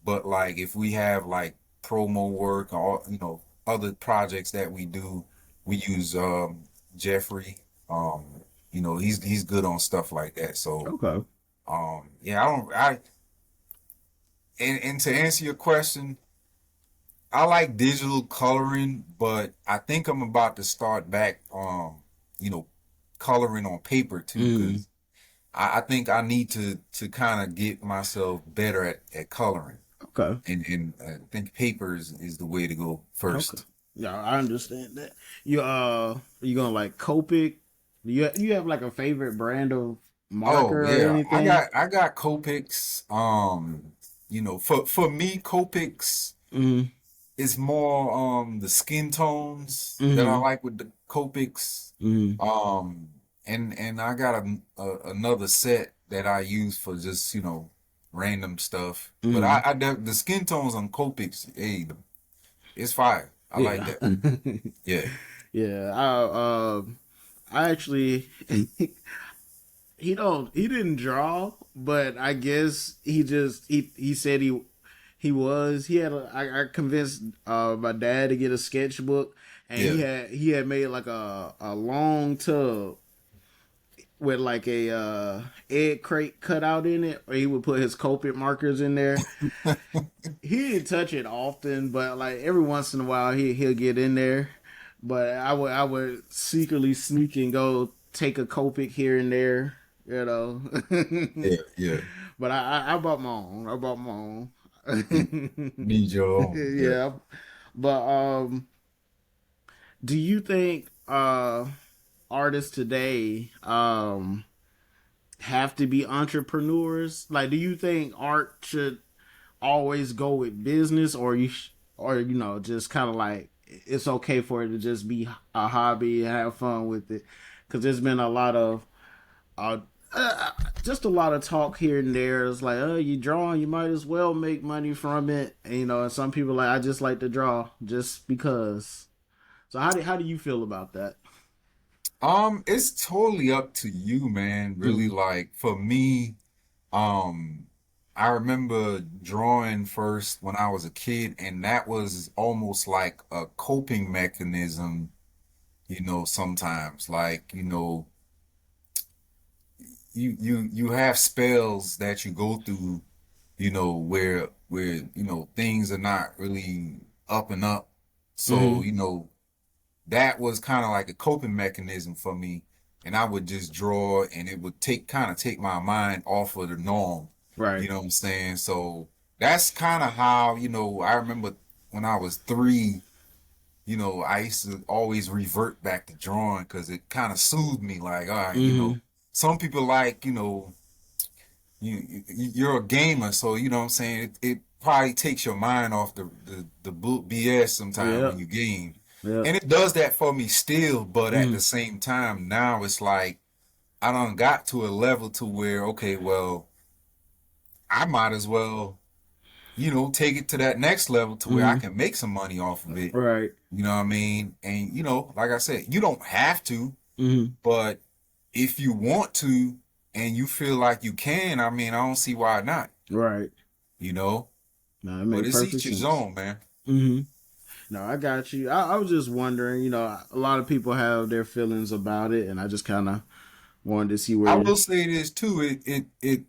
S2: but like if we have like promo work or other projects that we do, we use Jeffrey. Um, he's good on stuff like that. So
S1: Okay.
S2: yeah, I don't I and to answer your question, I like digital coloring, but I think I'm about to start back you know, coloring on paper too,
S1: Hmm.
S2: because I think I need to kind of get myself better at coloring.
S1: Okay.
S2: And I think paper is the way to go
S1: Okay.
S2: first.
S1: Yeah, I understand that. You gonna like Copic? You have like a favorite brand of
S2: Oh
S1: marker or
S2: yeah, I
S1: anything?
S2: got I got Copics. For me, Copics
S1: Hmm.
S2: is more the skin tones that I
S1: Hmm.
S2: like with the Copics.
S1: Hmm.
S2: Um, and I got another set that I use for just random stuff. But
S1: Hmm.
S2: the skin tones on Copics, hey, it's fire. I like
S1: Yeah.
S2: that. Yeah.
S1: Yeah. I actually he didn't draw, but I guess he said he had I convinced my dad to get a sketchbook, and
S2: Yeah.
S1: he had made like a long tub with like a egg crate cut out in it, or he would put his Copic markers in there. He didn't touch it often, but like every once in a while he'll get in there. But I would secretly sneak and go take a Copic here and there, you know.
S2: Yeah. Yeah.
S1: But I bought my own. I bought my own.
S2: Need your own. Yeah.
S1: Yeah. But do you think artists today have to be entrepreneurs? Like, do you think art should always go with business, or or just kind of like it's okay for it to just be a hobby and have fun with it? Because there's been a lot of uh, uh, just a lot of talk here and there. It's like, oh, you drawing, you might as well make money from it. And, and some people like, I just like to draw just because. So how do you feel about that?
S2: It's totally up to you, man. Really,
S1: Mm-hmm.
S2: like for me, um, I remember drawing first when I was a kid, and that was almost like a coping mechanism, sometimes. Like, you have spells that you go through, where things are not really up and up. So,
S1: Mm-hmm.
S2: that was kind of like a coping mechanism for me. And I would just draw and it would take my mind off of the norm. You
S1: Right.
S2: know what I'm saying? So that's kind of how, I remember when I was 3, I used to always revert back to drawing because it kind of soothed me. Like, all right,
S1: Mm-hmm.
S2: some people like, you're a gamer, so you know what I'm saying. It probably takes your mind off the BS sometimes when
S1: Yep.
S2: you game,
S1: Yep.
S2: and it does that for me still. But at
S1: Mm-hmm.
S2: the same time, now it's like I done got to a level to where okay, well, I might as well take it to that next level to where I
S1: Mm-hmm.
S2: can make some money off of it.
S1: Right.
S2: You know what I mean? And like I said, you don't have to,
S1: Mm-hmm.
S2: but if you want to and you feel like you can, I mean, I don't see why not.
S1: Right.
S2: You know.
S1: No, it
S2: But
S1: made
S2: it's
S1: perfect
S2: each his
S1: sense.
S2: own, man.
S1: Mm-hmm. No, I got you. I was just wondering, a lot of people have their feelings about it, and I just kind of wanted to see
S2: I
S1: where.
S2: will say this too. It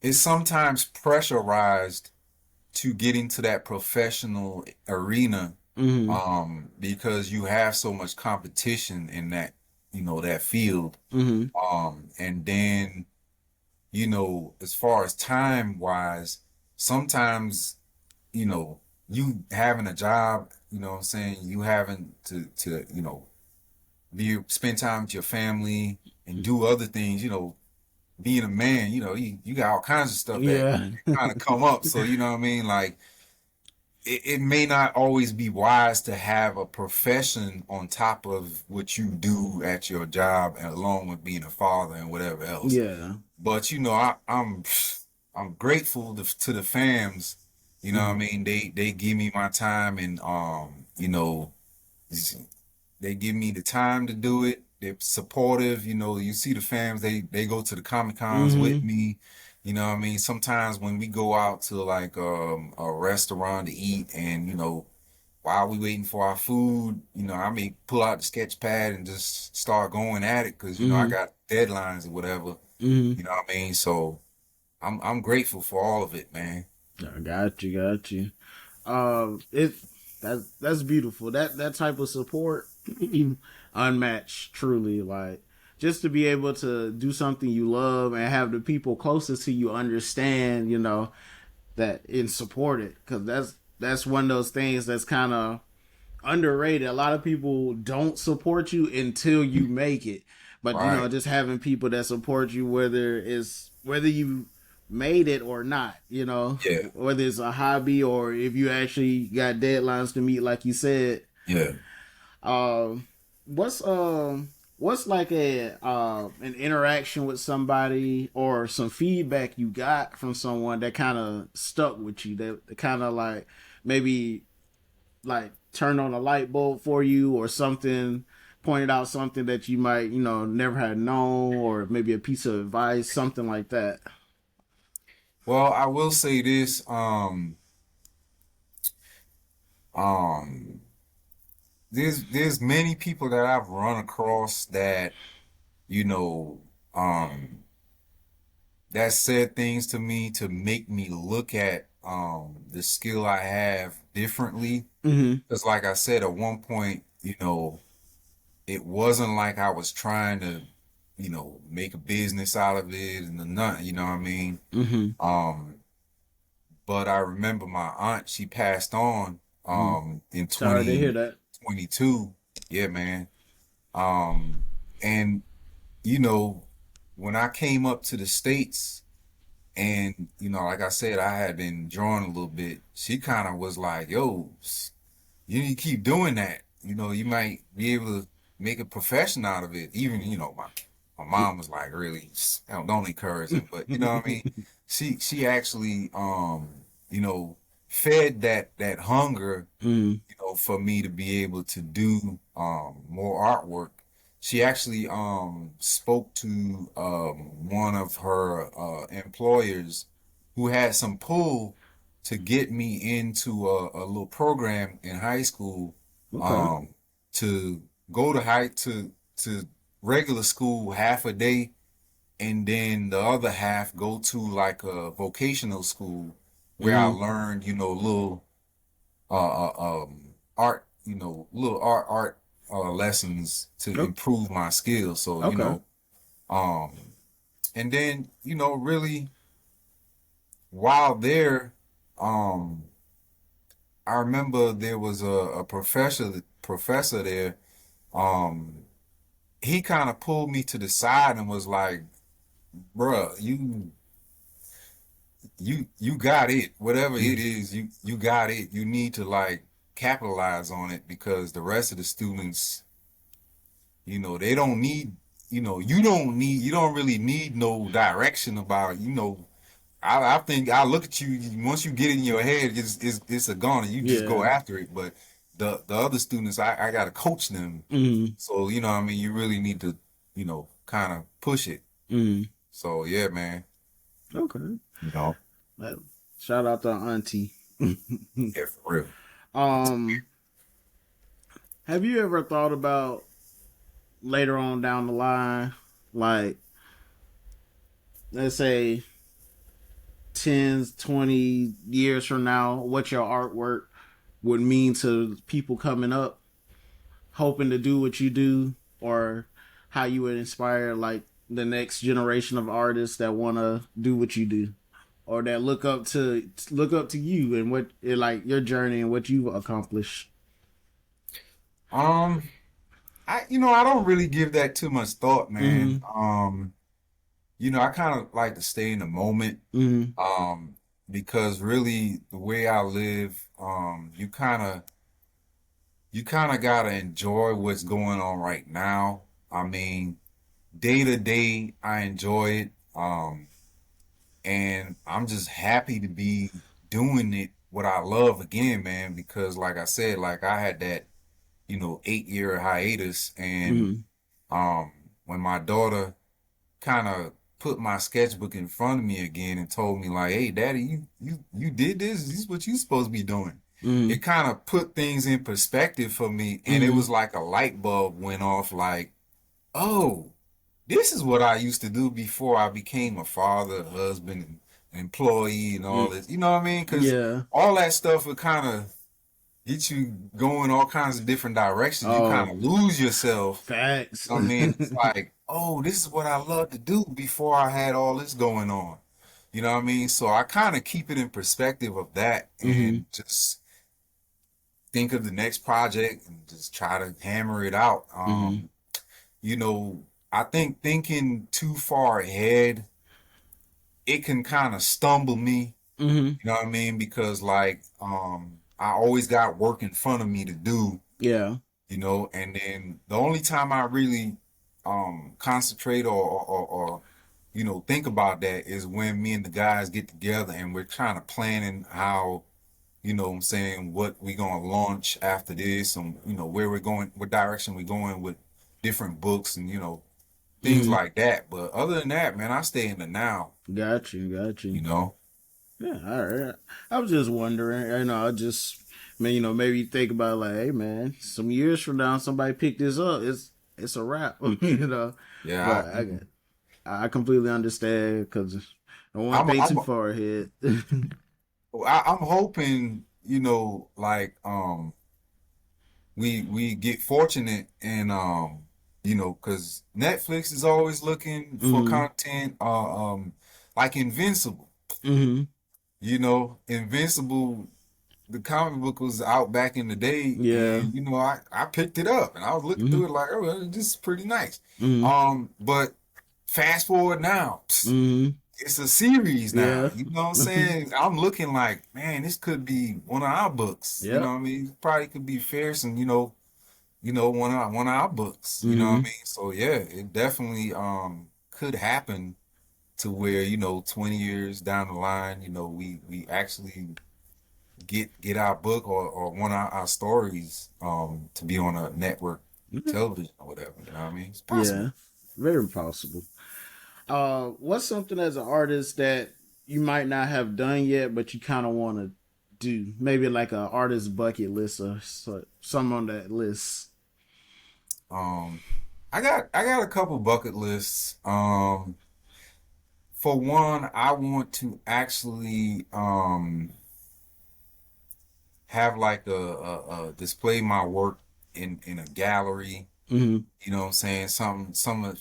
S2: is sometimes pressurized to get into that professional arena,
S1: Mm-hmm.
S2: because you have so much competition in that field.
S1: Mm-hmm.
S2: And then, as far as time wise, sometimes, you know, you having a job, what I'm saying, you having to, be spend time with your family and do other things, being a man, you got all kinds of stuff that
S1: Yeah.
S2: kind of come up. So, you know what I mean? Like, it may not always be wise to have a profession on top of what you do at your job and along with being a father and whatever else.
S1: Yeah.
S2: But, I'm grateful to the fams. You know what I
S1: Mm-hmm.
S2: mean? They give me my time and, they give me the time to do it. They're supportive. You see the fans, they go to the Comic Cons with
S1: Mm-hmm.
S2: me. You know what I mean? Sometimes when we go out to like a restaurant to eat and while we waiting for our food, I may pull out the sketch pad and just start going at it because I
S1: Mm-hmm.
S2: got deadlines or whatever.
S1: Mm-hmm.
S2: You know what I mean? So I'm grateful for all of it, man.
S1: I got you. Got you. It that's beautiful. That type of support, unmatched. Truly, like just to be able to do something you love and have the people closest to you understand, that and support it, because that's one of those things that's kind of underrated. A lot of people don't support you until you make it, but
S2: Right.
S1: just having people that support you, whether you made it or not,
S2: Yeah.
S1: whether it's a hobby or if you actually got deadlines to meet, like you said.
S2: Yeah.
S1: um what's like a an interaction with somebody or some feedback you got from someone that kind of stuck with you, that kind of like maybe like turned on a light bulb for you, or something, pointed out something that you might never had known, or maybe a piece of advice, something like that.
S2: Well, I will say this. Um, there's many people that I've run across that you know um that said things to me to make me look at the skill I have differently.
S1: Mm-hmm.
S2: Because like I said, at one point, it wasn't like I was trying to, make a business out of it and the nut, you know what I mean?
S1: Mm-hmm.
S2: Um, but I remember my aunt, she passed on
S1: Mm-hmm.
S2: in
S1: Sorry to hear that.
S2: 2022. Yeah, man. Um, and you know, when I came up to the States and, like I said, I had been drawing a little bit, she kind of was like, yo, you need to keep doing that. You might be able to make a profession out of it. Even, my mom was like, really, don't encourage him. But you know what I mean? She actually, you know, fed that hunger,
S1: Mm-hmm.
S2: for me to be able to do more artwork. she actually spoke to one of her employers who had some pull to get me into a little program in high school,
S1: Okay.
S2: um to go to regular school half a day, and then the other half go to like a vocational school where I
S1: Mm-hmm.
S2: learned, little art, little art lessons to
S1: Oh,
S2: improve my skills. So,
S1: okay.
S2: um, and then, really while there, um, I remember there was a professor there. Um, he kind of pulled me to the side and was like, "Bruh, you got it. Whatever it is, you got it. You need to like capitalize on it because the rest of the students, they don't need, you don't really need no direction about, I think I look at you once you get in your head, it's a goner. You just go
S1: Yeah.
S2: after it. But the other students, I gotta coach them.
S1: Mm-hmm.
S2: So, what I mean, you really need to, kind of push it.
S1: Mm-hmm.
S2: So yeah, man.
S1: Okay.
S2: You know,
S1: Well, shout out to Auntie.
S2: yeah, for real.
S1: um, have you ever thought about later on down the line, like let's say 10, 20 years from now, what your artwork would mean to people coming up, hoping to do what you do, or how you would inspire like the next generation of artists that want to do what you do, or that look up to you and what like your journey and what you've accomplished.
S2: Um, I don't really give that too much thought, man.
S1: Mm-hmm.
S2: I kind of like to stay in the moment.
S1: Mm-hmm.
S2: Um, because really the way I live, you kind of gotta enjoy what's going on right now. I mean, day to day, I enjoy it. And I'm just happy to be doing it what I love again, man, because like I said, like I had that, 8 year hiatus, and
S1: Mm-hmm.
S2: um when my daughter kind of put my sketchbook in front of me again and told me like, "Hey, Daddy, you did this. This is what you supposed to be doing."
S1: Mm-hmm.
S2: It kind of put things in perspective for me, and it
S1: Mm-hmm.
S2: was like a light bulb went off. Like, oh, this is what I used to do before I became a father, a husband, an employee, and all this. You know what I mean? Because
S1: Yeah.
S2: all that stuff would kind of get you going all kinds of different directions. You kind
S1: Oh,
S2: of lose yourself.
S1: facts.
S2: I mean, it's like, oh, this is what I love to do before I had all this going on. You know what I mean? So I kind of keep it in perspective of that
S1: Mm-hmm.
S2: and just think of the next project and just try to hammer it out.
S1: Mm-hmm.
S2: You know, I think thinking too far ahead, it can kind of stumble me.
S1: Mm-hmm.
S2: You know what I mean? Because like, I always got work in front of me to do,
S1: Yeah.
S2: and then the only time I really concentrate or think about that is when me and the guys get together and we're trying to planning how, what I'm saying, what we gonna launch after this, and where we're going, what direction we're going with different books, and things
S1: Mm-hmm.
S2: like that. But other than that, man, I stay in the now,
S1: Got you. Got
S2: you
S1: you.
S2: know.
S1: Yeah, all right. I was just wondering, I just, man, maybe think about like, hey, man, some years from now, somebody pick this up. It's a wrap,
S2: Yeah,
S1: But I completely understand because I don't want
S2: I'm
S1: to think
S2: I'm
S1: too far ahead.
S2: I'm hoping, like we get fortunate, and because Netflix is always looking for
S1: Hmm.
S2: content, like Invincible.
S1: Hmm.
S2: Invincible, the comic book was out back in the day,
S1: Yeah.
S2: and I picked it up and I was looking
S1: Hmm.
S2: through it like, oh, well, this is pretty nice.
S1: Hmm.
S2: But fast forward now,
S1: Hmm.
S2: it's a series now.
S1: Yeah.
S2: You know what I'm saying? I'm looking like, man, this could be one of our books. You know
S1: Yep.
S2: what I mean? Probably could be Fierce, and one of our books. You know what I
S1: Hmm.
S2: mean? So yeah, it definitely could happen to where 20 years down the line, we actually get our book or one of our stories to be on a network. television or whatever. You know what I mean? It's
S1: Yeah,
S2: possible.
S1: very possible. What's something as an artist that you might not have done yet, but you kind of want to do? Maybe like a artist bucket list or some on that list.
S2: Um, I got a couple bucket lists. For one, I want to actually have like a display my work in a gallery.
S1: Mm-hmm.
S2: You know what I'm saying?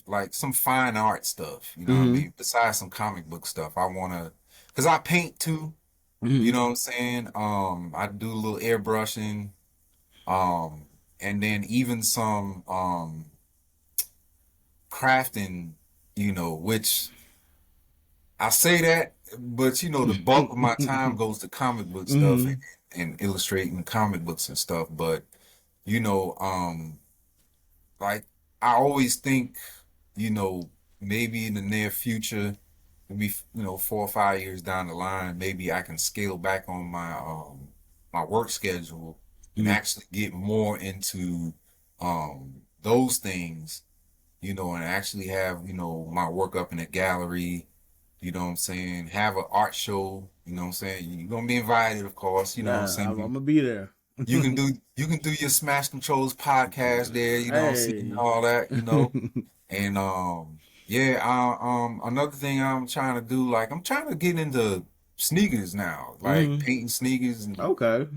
S2: Like some fine art stuff. You know what I
S1: Mm-hmm.
S2: mean? Besides some comic book stuff, I wanna, cause I paint too. You
S1: Mm-hmm.
S2: know what I'm saying? I do a little airbrushing. Um, and then even some crafting. Which I say that, but the bulk of my time goes to comic book stuff
S1: Mm-hmm.
S2: and illustrating comic books and stuff. But you know, um, like I always think, you know, maybe in the near future, maybe 4 or 5 years down the line, maybe I can scale back on my work schedule and
S1: Mm-hmm.
S2: actually get more into those things, and actually have, my work up in a gallery, you know what I'm saying, have an art show, you know what I'm saying? You're gonna be invited, of course, you know what I'm
S1: Yeah, I'm
S2: saying?
S1: gonna be there.
S2: You can do your Smash Controls podcast there, you know what I'm saying,
S1: Hey.
S2: all that. And yeah, another thing I'm trying to do, like I'm trying to get into sneakers now, like
S1: Mm-hmm.
S2: painting sneakers and
S1: Okay.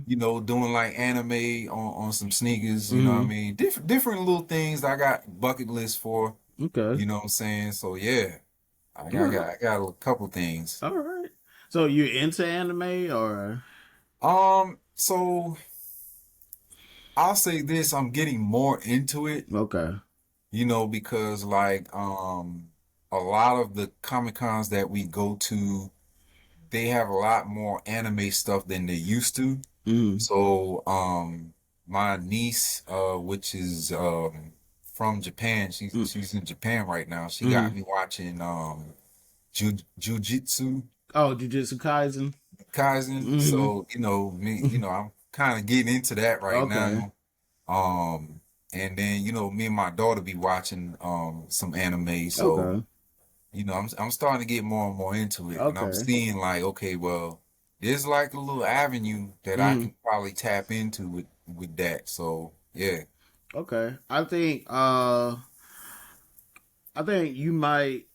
S2: doing like anime on some sneakers, you know what I
S1: Mm-hmm.
S2: mean? Different little things I got bucket list for,
S1: Okay.
S2: you know what I'm saying? So yeah, I
S1: All
S2: got, I
S1: right.
S2: got, I got a couple things.
S1: All right. So you into anime or
S2: So I'll say this, I'm getting more into it,
S1: okay?
S2: because like a lot of the Comic Cons that we go to, they have a lot more anime stuff than they used to.
S1: Mm-hmm.
S2: So my niece, which is from Japan, she's in Japan right now. She
S1: Mm-hmm.
S2: got me watching Jujutsu
S1: Oh, Jujutsu Kaisen.
S2: Kaisen.
S1: Mm-hmm.
S2: So, me, I'm kind of getting into that right
S1: Okay.
S2: now. Um, and then, me and my daughter be watching some anime. So,
S1: Okay.
S2: I'm starting to get more and more into it, and I'm
S1: Okay.
S2: seeing like, okay, well, there's like a little avenue that I
S1: Mm-hmm.
S2: can probably tap into with that. So, yeah.
S1: Okay. I think you might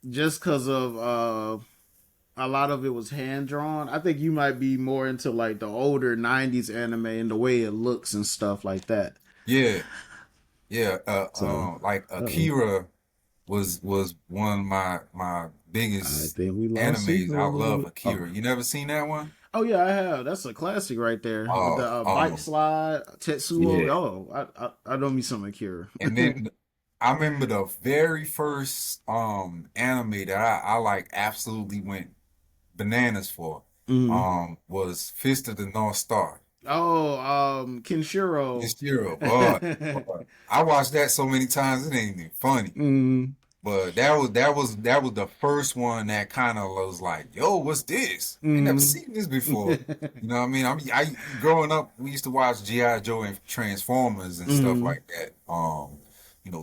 S1: just because of a lot of it was hand drawn. I think you might be more into like the older '90s anime and the way it looks and stuff like that.
S2: Yeah. Yeah.
S1: So,
S2: Like
S1: uh-oh.
S2: Akira was one of my
S1: I
S2: biggest
S1: think we lost
S2: animes. I love
S1: signal. Oh,
S2: Akira. You never seen that one?
S1: oh yeah, I have. That's a classic right there with the
S2: Oh,
S1: bike
S2: oh,
S1: slide, Tetsuo.
S2: yeah.
S1: Oh, I know me some Akira.
S2: And then I remember the very first anime that I like absolutely went bananas for
S1: Mm.
S2: was Fist of the North Star.
S1: Oh, Kenshiro.
S2: It's Hero, boy. I watched that so many times it ain't even funny.
S1: Mm.
S2: But that was the first one that kind of was like, yo, what's this? I ain't never
S1: Mm.
S2: seen this before. You know what I mean? I growing up, we used to watch G.I. Joe and Transformers and stuff
S1: Mm.
S2: like that.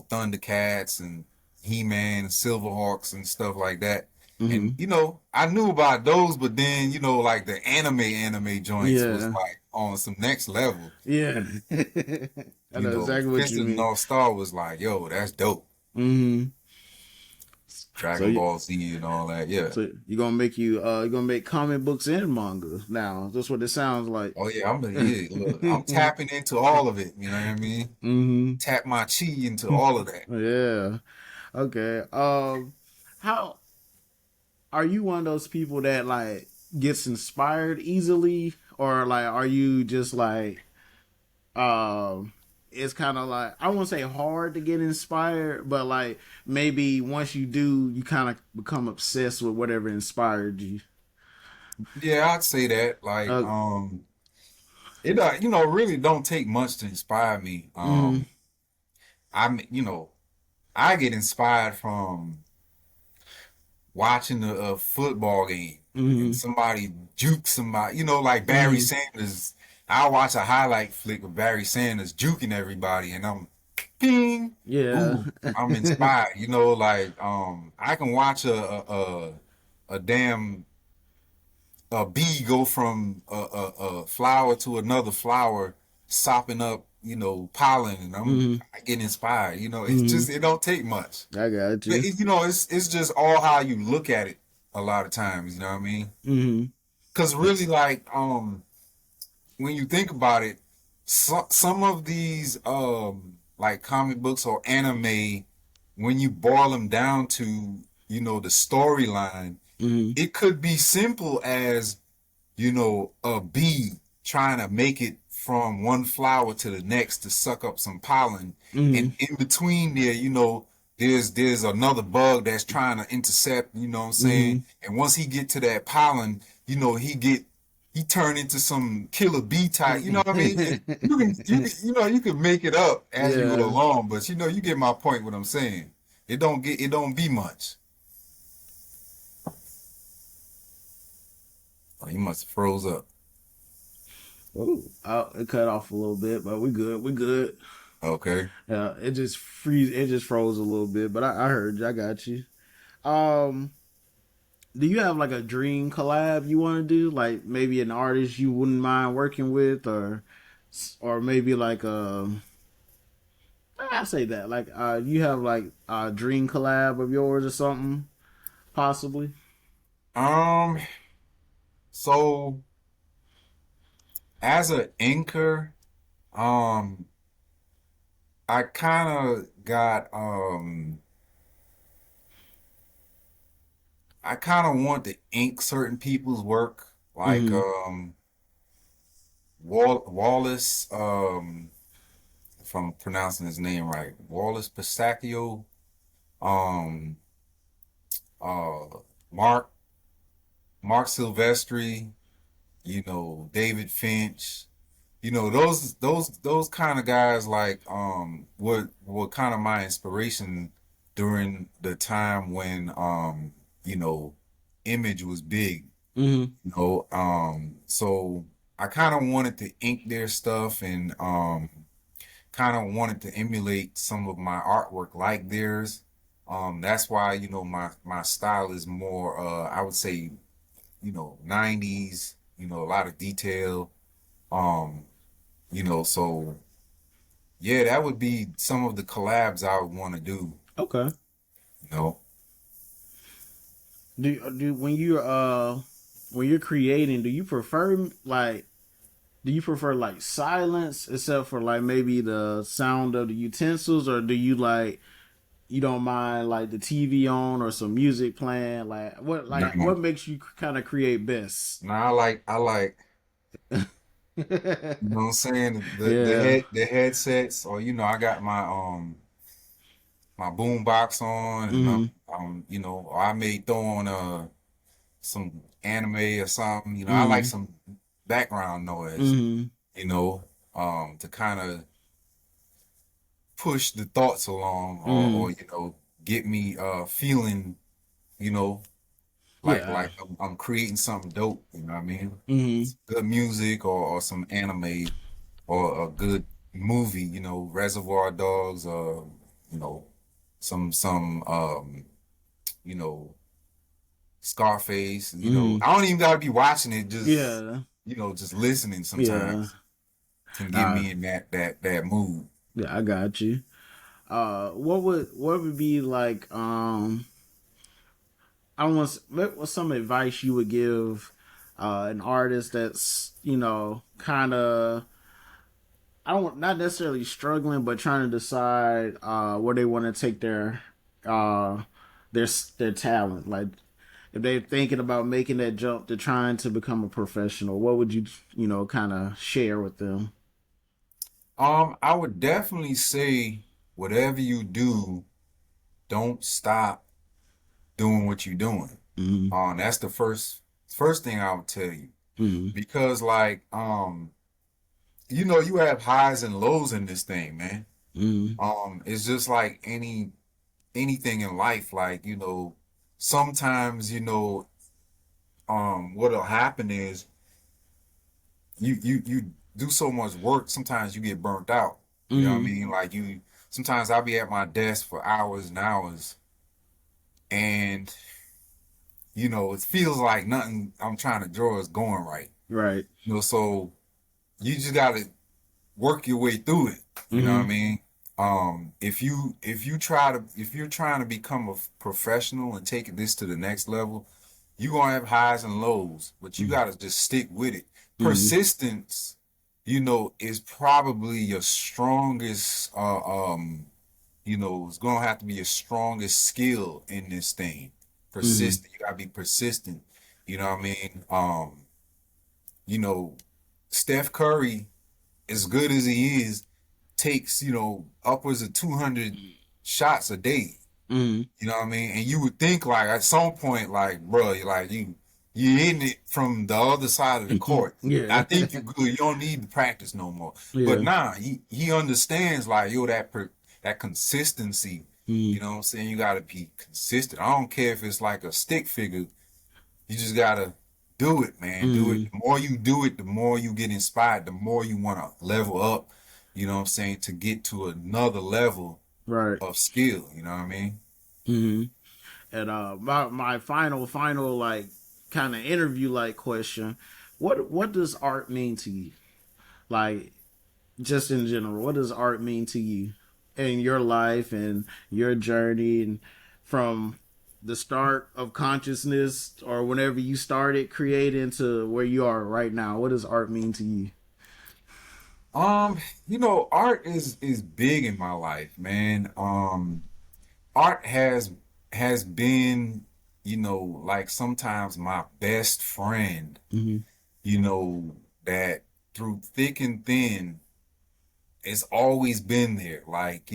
S2: Thundercats and He-Man and Silverhawks and stuff like that. And
S1: Mm.
S2: I knew about those, but then like the anime joints was
S1: Yeah.
S2: like on some next level.
S1: Yeah. I know exactly what
S2: Fist
S1: you
S2: of the
S1: mean.
S2: North Star was like, yo, that's dope.
S1: Mm. So
S2: Dragon
S1: you
S2: Ball Z and all that. Yeah.
S1: so you're gonna make comic books and manga now. That's what it sounds like.
S2: Oh yeah, yeah, look, I'm tapping into all of it, you know what I mean?
S1: Mm-hmm.
S2: Tap my chi into all of that.
S1: Yeah. Okay. How are you one of those people that like gets inspired easily, or like are you just like um? It's kind of like I won't say hard to get inspired, but like maybe once you do, you kind of become obsessed with whatever inspired you.
S2: Yeah, I'd say that. Like,
S1: Uh,
S2: it really don't take much to inspire me.
S1: mm,
S2: I get inspired from watching a football game and
S1: mm,
S2: somebody juke somebody, like Barry
S1: mm,
S2: Sanders. I'll watch a highlight flick of Barry Sanders juking everybody, and I'm ping,
S1: Yeah.
S2: ooh, I'm inspired. You know, like I can watch a damn a bee go from a flower to another flower, sopping up, you know, pollen, and
S1: Hmm.
S2: I get inspired. You know, it's
S1: Hmm.
S2: just it don't take much.
S1: I got
S2: But
S1: you.
S2: you know, it's just all how you look at it. A lot of times, you know what I mean?
S1: Hmm.
S2: Because really, like when you think about it, some of these like comic books or anime, when you boil them down to, you know, the storyline,
S1: Hmm.
S2: it could be simple as, you know, a bee trying to make it from one flower to the next to suck up some pollen. And
S1: Hmm.
S2: in between there, you know, there's another bug that's trying to intercept, you know what I'm saying?
S1: Hmm.
S2: And once he get to that pollen, you know, he turn into some killer bee type, you know what I mean? You know, you can make it up as you go
S1: Yeah.
S2: along, but you know, you get my point what I'm saying. It don't be much. Oh, you must have froze up.
S1: Oh, it cut off a little bit, but we good. We good.
S2: Okay.
S1: Yeah, it just freeze. It just froze a little bit, but I heard you. I got you. Um, do you have like a dream collab you want to do? Like maybe an artist you wouldn't mind working with, or maybe like I say that like you have like a dream collab of yours or something possibly.
S2: Um, so as an anchor, um, I kind of got I kind of want to ink certain people's work, like
S1: Mm-hmm.
S2: Wallace, if I'm pronouncing his name right, Wallace Pistachio, um, uh, Mark Mark Silvestri, you know, David Finch. You know, those kind of guys like were kind of my inspiration during the time when you know, Image was big.
S1: Mm-hmm.
S2: You know, so I kind of wanted to ink their stuff and kind of wanted to emulate some of my artwork like theirs. That's why, you know, my style is more I would say, you know, 90s, you know, a lot of detail. Um, you know, so yeah, that would be some of the collabs I would want to do,
S1: Okay.
S2: you know.
S1: Do when you're creating, do you prefer like silence except for like maybe the sound of the utensils, or do you like you don't mind like the TV on or some music playing? Like
S2: No,
S1: what makes you kind of create best?
S2: no, I like, you know what I'm saying?
S1: Yeah.
S2: The headsets, or you know, I got my boom box on, and
S1: Hmm.
S2: you know, or I may throw on some anime or something. You know, I like
S1: Hmm.
S2: some background noise,
S1: Hmm.
S2: you know, to kind of push the thoughts along,
S1: Hmm.
S2: or you know, get me feeling, you know,
S1: Yeah.
S2: like I'm creating something dope. You know what I mean?
S1: Hmm.
S2: Good music, or some anime, or a good movie. You know, Reservoir Dogs, you know, some you know, Scarface. You know,
S1: Hmm.
S2: I don't even gotta be watching it. Just,
S1: Yeah.
S2: you know, just listening
S1: Yeah.
S2: sometimes can get
S1: Nah.
S2: me in that mood.
S1: Yeah, I got you. What would be like I don't want what's some advice you would give an artist that's kind of I don't not necessarily struggling but trying to decide where they want to take uh their talent, like if they're thinking about making that jump to trying to become a professional, what would you kind of share with them?
S2: I would definitely say whatever you do, don't stop doing what you're doing.
S1: Mm-hmm.
S2: That's the first thing I would tell you.
S1: Mm-hmm.
S2: Because like you know, you have highs and lows in this thing, man.
S1: Mm-hmm.
S2: It's just like anything in life, like, you know, sometimes, you know, what'll happen is you do so much work, sometimes you get burnt out. You know what I
S1: Mm-hmm.
S2: mean? Like sometimes I'll be at my desk for hours and hours, and it feels like nothing I'm trying to draw is going right.
S1: Right.
S2: So you just gotta work your way through it. You know what I
S1: Mm-hmm.
S2: mean? If you're trying to become a professional and take this to the next level, you're gonna have highs and lows, but you gotta just stick with it.
S1: Mm-hmm.
S2: Persistence, is probably your strongest it's gonna have to be your strongest skill in this thing.
S1: Mm-hmm.
S2: Persistent, you gotta be persistent. You know what I mean? You know, Steph Curry, as good as he is, takes, upwards of 200 shots a day.
S1: Mm-hmm.
S2: You know what I mean? And you would think like at some point, like, bro, you hitting it from the other side of the court. I
S1: Yeah.
S2: think you good. You don't need to practice no more. But
S1: Yeah.
S2: nah, he understands like that consistency.
S1: Mm-hmm.
S2: You know what I'm saying? You gotta be consistent. I don't care if it's like a stick figure. You just gotta do it, man. Do it.
S1: Mm-hmm.
S2: The more you do it, the more you get inspired, the more you want to level up, you know what I'm saying, to get to another level
S1: Right.
S2: of skill, you know what I mean?
S1: Mm-hmm. And my final like kind of interview like question, what does art mean to you? Like just in general, what does art mean to you in your life and your journey and from the start of consciousness or whenever you started creating to where you are right now? What does art mean to you?
S2: Um, art is big in my life, man. Art has been, like sometimes my best friend,
S1: Mm-hmm.
S2: that through thick and thin, it's always been there. Like,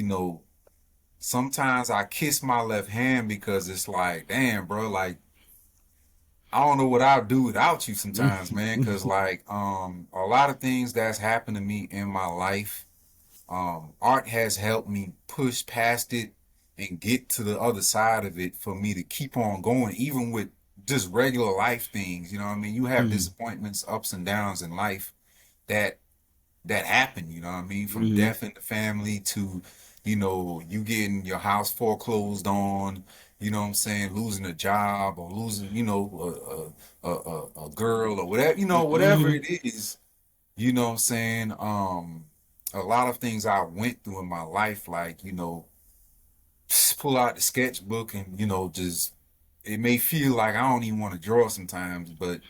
S2: sometimes I kiss my left hand because it's like, damn, bro, like I don't know what I'll do without you sometimes, man. Cause like, a lot of things that's happened to me in my life, art has helped me push past it and get to the other side of it for me to keep on going, even with just regular life things. You know what I mean? You have
S1: Mm-hmm.
S2: disappointments, ups and downs in life that happen, you know what I mean? From
S1: Mm-hmm.
S2: death in the family to, you getting your house foreclosed on, you know what I'm saying, losing a job or losing, a girl or whatever, whatever
S1: Mm-hmm.
S2: it is, you know what I'm saying? A lot of things I went through in my life, like, just pull out the sketchbook and, just it may feel like I don't even want to draw sometimes, but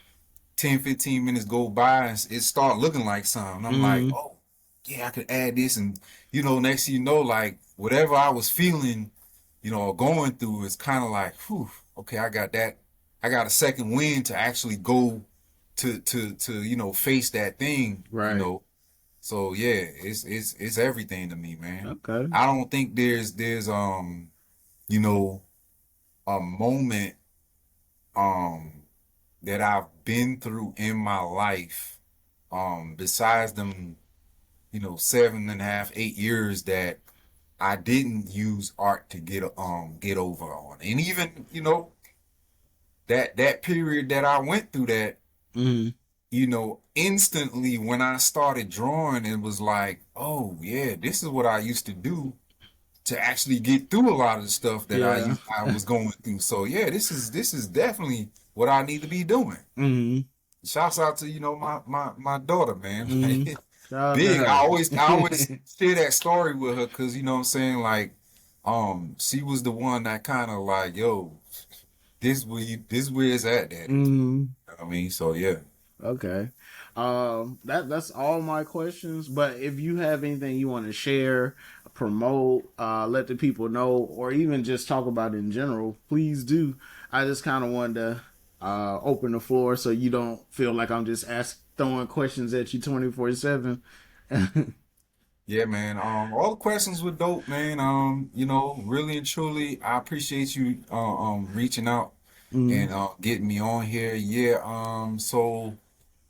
S2: 10, 15 minutes go by and it start looking like something. I'm like,
S1: Mm-hmm.
S2: oh, yeah, I could add this. And, next thing you know, like whatever I was feeling, or going through is kind of like, whew, okay, I got that. I got a second wind to actually go to face that thing,
S1: Right.
S2: So yeah, it's everything to me, man.
S1: Okay.
S2: I don't think there's you know, a moment um that I've been through in my life, besides them, 7.5, 8 years that I didn't use art to get over on. And even, that period that I went through that,
S1: Mm-hmm.
S2: instantly when I started drawing, it was like, oh yeah, this is what I used to do to actually get through a lot of the stuff that
S1: Yeah.
S2: I was going through. So yeah, this is definitely what I need to be doing.
S1: Mm-hmm.
S2: Shouts out to my daughter, man.
S1: Mm-hmm.
S2: Like,
S1: Shout out to
S2: big. I always
S1: her.
S2: share that story with her because you know what I'm saying. Like, she was the one that kind of like, yo, this where it's at, daddy.
S1: Mm-hmm.
S2: I mean, so yeah.
S1: Okay. That's all my questions. But if you have anything you want to share, promote, let the people know, or even just talk about it in general, please do. I just kind of wanted to open the floor so you don't feel like I'm just throwing questions at you 24/7.
S2: Yeah, man. All the questions were dope, man. Really and truly, I appreciate you reaching out
S1: Mm,
S2: and getting me on here. Yeah. So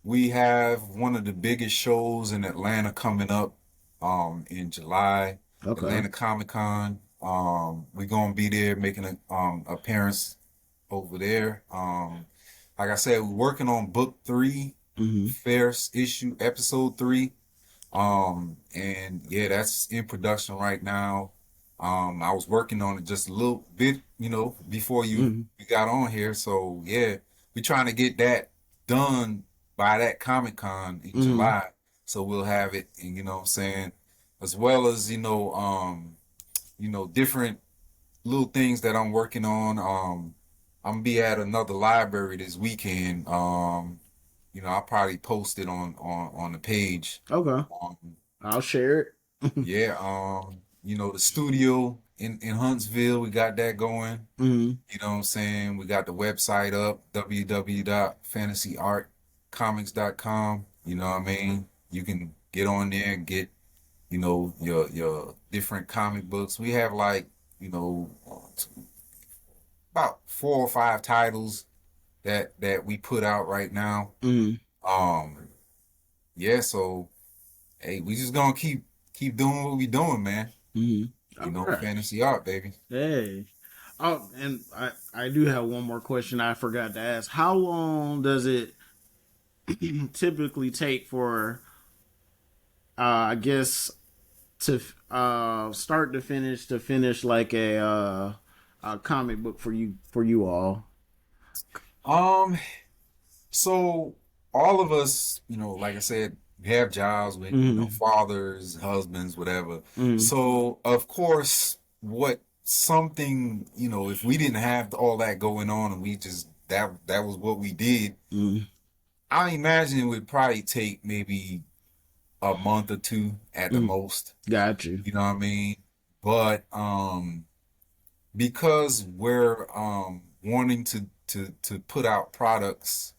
S2: we have one of the biggest shows in Atlanta coming up in July,
S1: okay.
S2: Atlanta Comic Con. We're gonna be there making a appearance over there. Like I said, we're working on book 3,
S1: Hmm.
S2: first issue, episode 3. And yeah, that's in production right now. I was working on it just a little bit, before
S1: Mm-hmm.
S2: you got on here. So yeah, we're trying to get that done by that Comic-Con in
S1: Mm-hmm.
S2: July. So we'll have it, and what I'm saying, as well as, different little things that I'm working on. I'm gonna be at another library this weekend. I'll probably post it on the page.
S1: Okay.
S2: Um,
S1: I'll share it.
S2: yeah, the studio in Huntsville, we got that going.
S1: Mm-hmm.
S2: You know what I'm saying? We got the website up, www.fantasyartcomics.com. You know what I mean? You can get on there and get, your different comic books. We have like, you know, about 4 or 5 titles that we put out right now.
S1: Mm-hmm.
S2: Um, yeah, so hey, we just gonna keep doing what we doing, man.
S1: Mm-hmm. All right.
S2: Fantasy art, baby.
S1: Hey. Oh, and I do have one more question I forgot to ask. How long does it typically take for I guess to start to finish like a comic book for you all?
S2: Um, so all of us, like I said, have jobs with,
S1: Mm-hmm.
S2: fathers, husbands, whatever.
S1: Mm-hmm.
S2: So of course, what something, if we didn't have all that going on and we just that was what we did,
S1: Mm-hmm.
S2: I imagine it would probably take maybe a month or two at the
S1: Mm-hmm.
S2: most.
S1: Got you.
S2: You know what I mean? But because we're wanting to put out products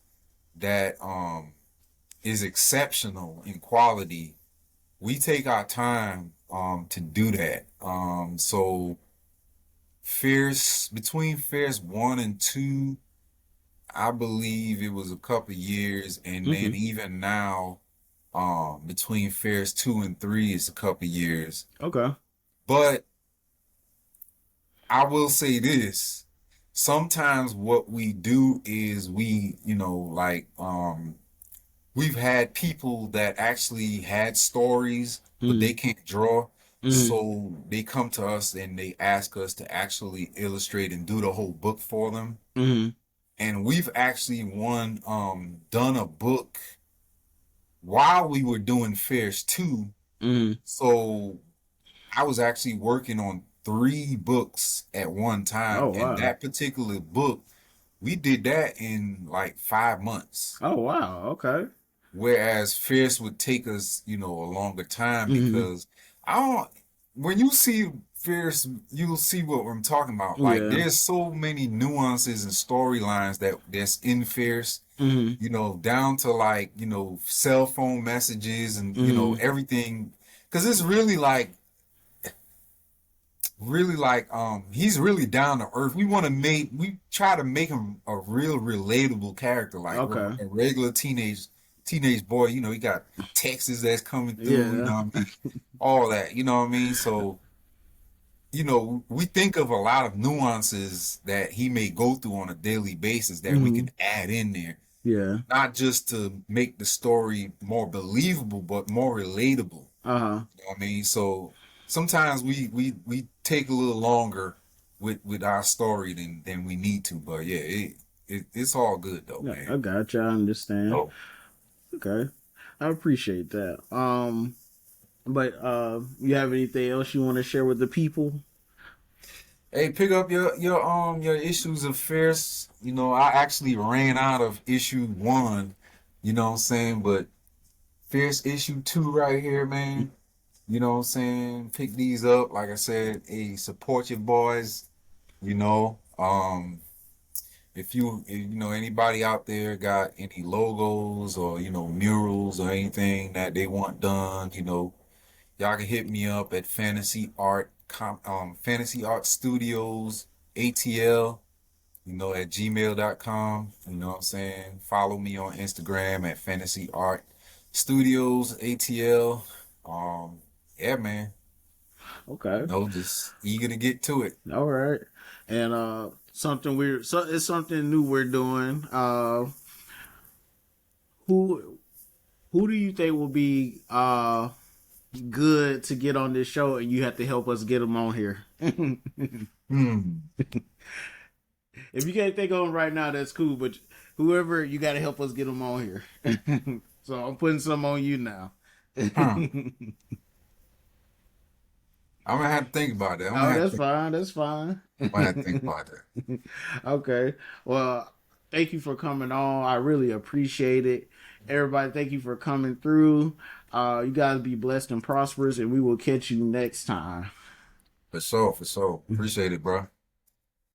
S2: that is exceptional in quality, we take our time to do that. So Fierce between Fierce 1 and 2, I believe it was a couple years, and then
S1: Mm-hmm.
S2: even now, between Fierce 2 and 3 is a couple years.
S1: Okay.
S2: But I will say this. Sometimes what we do is we, we've had people that actually had stories, but
S1: Mm-hmm.
S2: they can't draw.
S1: Mm-hmm.
S2: So they come to us and they ask us to actually illustrate and do the whole book for them.
S1: Mm-hmm.
S2: And we've actually done a book while we were doing Fairs 2.
S1: Mm-hmm.
S2: So I was actually working on 3 books at one time,
S1: Oh
S2: and
S1: wow.
S2: that particular book, we did that in like 5 months.
S1: Oh wow. Okay.
S2: Whereas Fierce would take us, a longer time
S1: Mm-hmm.
S2: because I don't. When you see Fierce, you'll see what I'm talking about. Like
S1: Yeah.
S2: there's so many nuances and storylines that's in Fierce,
S1: Mm-hmm.
S2: down to like, cell phone messages and,
S1: Mm-hmm.
S2: everything. Because it's really like he's really down to earth. We try to make him a real relatable character, like
S1: Okay.
S2: a regular teenage boy. He got Texas that's coming through,
S1: Yeah.
S2: what I mean, all that, what I mean. So we think of a lot of nuances that he may go through on a daily basis that we
S1: Mm-hmm.
S2: can add in there,
S1: Yeah.
S2: not just to make the story more believable, but more relatable.
S1: Uh-huh.
S2: I mean, so sometimes we take a little longer with our story than we need to, but yeah, it's all good though,
S1: Yeah, I
S2: man.
S1: got you. I understand.
S2: Oh,
S1: Okay. I appreciate that. But you have anything else you want to share with the people?
S2: hey, pick up your issues of Fierce. I actually ran out of issue 1. You know what I'm saying, but Fierce issue 2 right here, man. You know what I'm saying? Pick these up. Like I said, hey, support your boys. You know, if anybody out there got any logos or murals or anything that they want done, y'all can hit me up at Fantasy Art Studios ATL, at gmail.com. You know what I'm saying? Follow me on Instagram at Fantasy Art Studios ATL. Yeah, man.
S1: Okay.
S2: Just eager to get to it.
S1: All right. And it's something new we're doing. Who who do you think will be good to get on this show, and you have to help us get them on here.
S2: Hmm.
S1: If you can't think of them right now, that's cool. But whoever, you got to help us get them on here. So I'm putting some on you now.
S2: Huh. I'm gonna have to think about that.
S1: Oh, that's fine. That's fine.
S2: I'm gonna have to think about that.
S1: Okay. Well, thank you for coming on. I really appreciate it. Everybody, thank you for coming through. You guys be blessed and prosperous, and we will catch you next time.
S2: For sure, for sure. Appreciate it, bro.